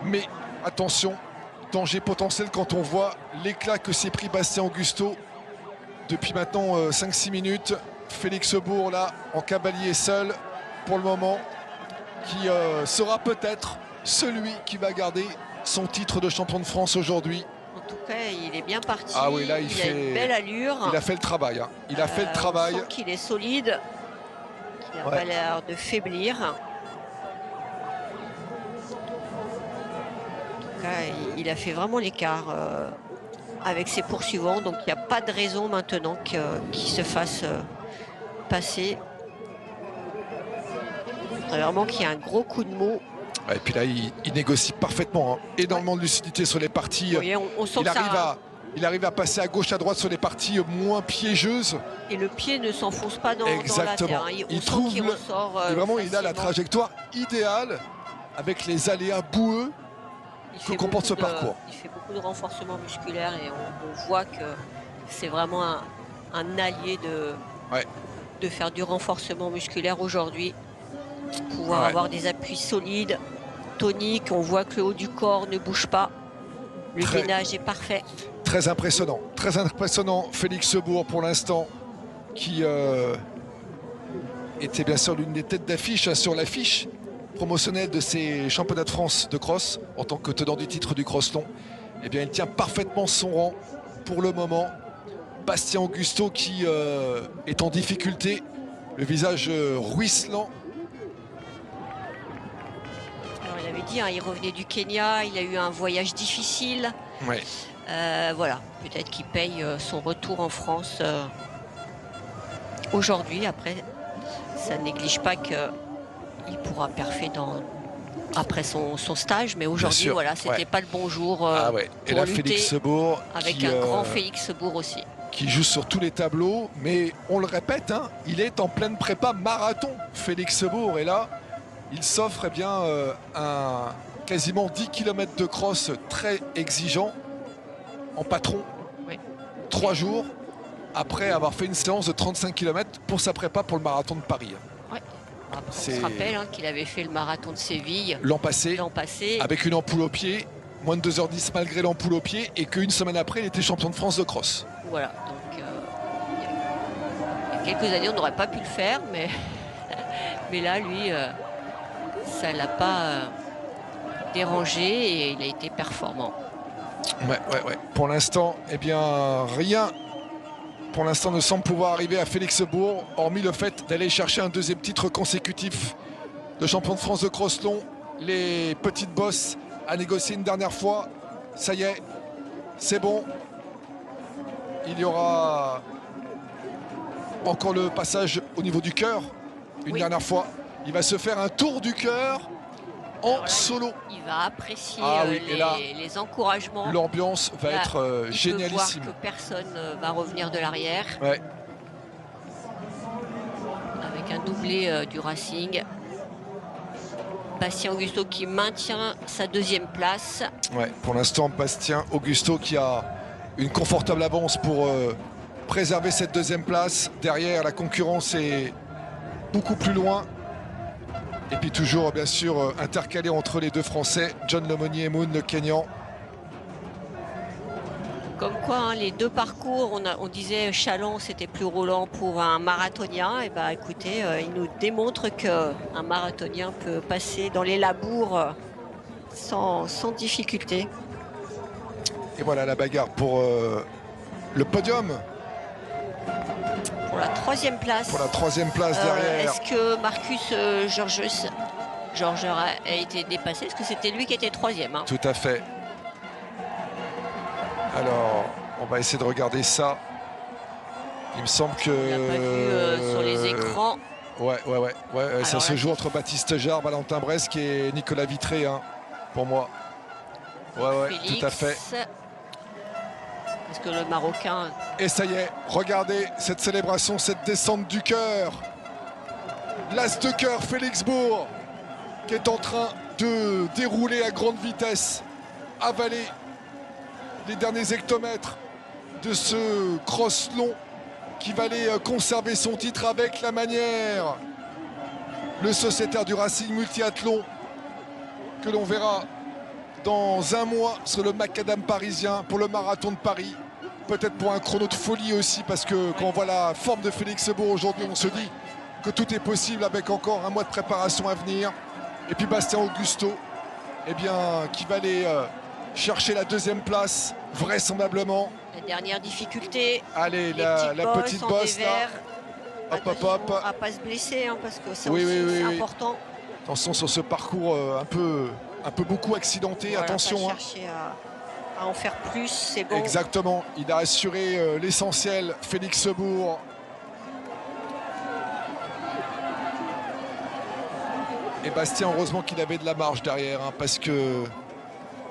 mais attention, danger potentiel quand on voit l'éclat que s'est pris Bastien Augusto depuis maintenant 5-6 minutes. Félix Sebourg là en cavalier seul pour le moment, qui sera peut-être celui qui va garder son titre de champion de France aujourd'hui. En tout cas, il est bien parti. Ah oui, là, il a une belle allure. Il a fait le travail. Hein. Il a fait le travail. On sent qu'il est solide, qu'il n'a pas l'air de faiblir. En tout cas, il a fait vraiment l'écart avec ses poursuivants. Donc, il n'y a pas de raison maintenant qu'il se fasse passer. Vraiment qu'il y a un gros coup de mou. Et puis là, il négocie parfaitement. Hein. Énormément de lucidité sur les parties. Oui, on sent il arrive à passer à gauche, à droite sur les parties moins piégeuses. Et le pied ne s'enfonce pas dans la terre. Hein. Il trouve vraiment, il a la trajectoire idéale avec les aléas boueux que comporte ce parcours. Il fait beaucoup de renforcement musculaire et on voit que c'est vraiment un allié de faire du renforcement musculaire aujourd'hui. Pouvoir avoir des appuis solides, toniques. On voit que le haut du corps ne bouge pas. Le gainage est parfait. Très impressionnant. Très impressionnant. Félix Sebourg pour l'instant qui était bien sûr l'une des têtes d'affiche sur l'affiche promotionnelle de ces championnats de France de cross en tant que tenant du titre du cross long. Eh bien, il tient parfaitement son rang pour le moment. Bastien Augusto qui est en difficulté, le visage ruisselant. Il avait dit, hein, il revenait du Kenya, il a eu un voyage difficile. Ouais. Voilà, peut-être qu'il paye son retour en France aujourd'hui. Après, ça ne néglige pas qu'il pourra parfait après son stage. Mais aujourd'hui, voilà, c'était pas le bon jour Et là, Félix Sebourg avec un grand Félix Sebourg aussi. Qui joue sur tous les tableaux. Mais on le répète, hein, il est en pleine prépa marathon, Félix Sebourg. Et là, il s'offre un quasiment 10 km de cross très exigeant en patron. 3 jours après avoir fait une séance de 35 km pour sa prépa pour le marathon de Paris. On se rappelle qu'il avait fait le marathon de Séville l'an passé avec une ampoule au pied, moins de 2h10 malgré l'ampoule au pied, et qu'une semaine après il était champion de France de cross. Voilà, donc il y a quelques années on n'aurait pas pu le faire, mais là lui ça l'a pas dérangé et il a été performant. Ouais. Pour l'instant, eh bien, rien pour l'instant ne semble pouvoir arriver à Félix Sebourg, hormis le fait d'aller chercher un deuxième titre consécutif de champion de France de cross long. Les petites bosses à négocier une dernière fois. Ça y est, c'est bon. Il y aura encore le passage au niveau du cœur une dernière fois. Il va se faire un tour du cœur en là, solo. Il va apprécier oui, et là, les encouragements. L'ambiance va Là, être il génialissime. peut voir que personne va revenir de l'arrière. Ouais. Avec un doublé du Racing. Bastien Augusto qui maintient sa deuxième place. Ouais, pour l'instant, Bastien Augusto qui a une confortable avance pour préserver cette deuxième place. Derrière, la concurrence est beaucoup plus loin. Et puis toujours, bien sûr, intercalé entre les deux Français, John Lemonnier et Moon, le Kenyan. Comme quoi, hein, les deux parcours, on disait Chalon, c'était plus roulant pour un marathonien. Et bah écoutez, il nous démontre qu'un marathonien peut passer dans les labours sans difficulté. Et voilà la bagarre pour le podium. Pour la troisième place. Pour la troisième place derrière. Est-ce que Marcus Georges a été dépassé? Est-ce que c'était lui qui était troisième, hein? Tout à fait. Alors, on va essayer de regarder ça. Il me semble que... On l'a pas vu sur les écrans. Ouais, ça se joue entre Baptiste Jarre, Valentin Bresque et Nicolas Vitré, hein, pour moi. Ouais, Félix, tout à fait. Est-ce que le Marocain... Et ça y est, regardez cette célébration, cette descente du cœur. L'as de cœur, Félix Bourg, qui est en train de dérouler à grande vitesse, avaler les derniers hectomètres de ce cross long qui va aller conserver son titre avec la manière. Le sociétaire du Racing Multiathlon que l'on verra dans un mois sur le macadam parisien pour le marathon de Paris. Peut-être pour un chrono de folie aussi, parce que quand on voit la forme de Félix Bourg aujourd'hui, on se dit que tout est possible avec encore un mois de préparation à venir. Et puis Bastien Augusto, eh bien, qui va aller chercher la deuxième place, vraisemblablement. La dernière difficulté. Allez, la petite bosse là. Hop. À pas se blesser, hein, parce que ça oui, c'est oui. important. Attention sur ce parcours un peu beaucoup accidenté. Voilà, attention. Pas chercher à en faire plus, c'est bon. Exactement. Il a assuré l'essentiel, Félix Bourg. Et Bastien, heureusement qu'il avait de la marge derrière, hein, parce que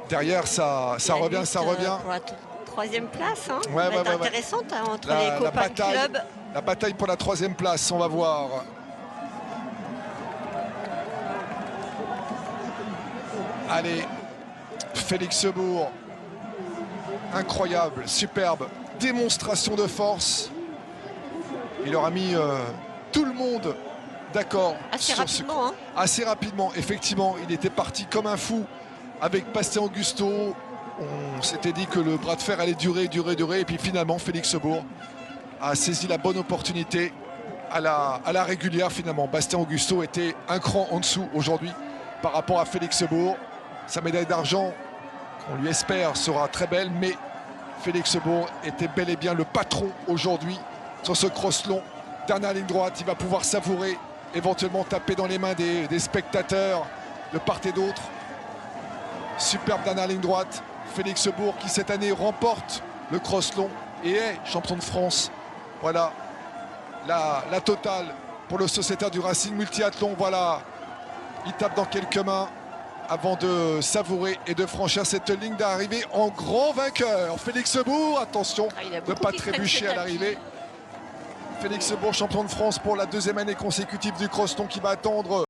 derrière, ça revient. Pour la troisième place, hein. Ouais, va être intéressante, hein, entre les copains de club. La bataille pour la troisième place, on va voir. Allez, Félix Bourg. Incroyable, superbe démonstration de force. Il aura mis tout le monde d'accord. Assez rapidement, hein. Assez rapidement, effectivement. Il était parti comme un fou avec Bastien Augusto. On s'était dit que le bras de fer allait durer. Et puis finalement, Félix Bourg a saisi la bonne opportunité à la régulière. Finalement, Bastien Augusto était un cran en dessous aujourd'hui par rapport à Félix Bourg. Sa médaille d'argent, on lui espère, sera très belle, mais Félix Bourg était bel et bien le patron aujourd'hui sur ce cross long. Dernière ligne droite, il va pouvoir savourer, éventuellement taper dans les mains des spectateurs de part et d'autre. Superbe dernière ligne droite. Félix Bourg qui cette année remporte le cross long et est champion de France. Voilà la totale pour le sociétaire du Racing Multiathlon. Voilà, il tape dans quelques mains avant de savourer et de franchir cette ligne d'arrivée en grand vainqueur. Félix Bourg, attention de ne pas trébucher à l'arrivée. Félix Bourg, champion de France pour la deuxième année consécutive du cross long, qui va attendre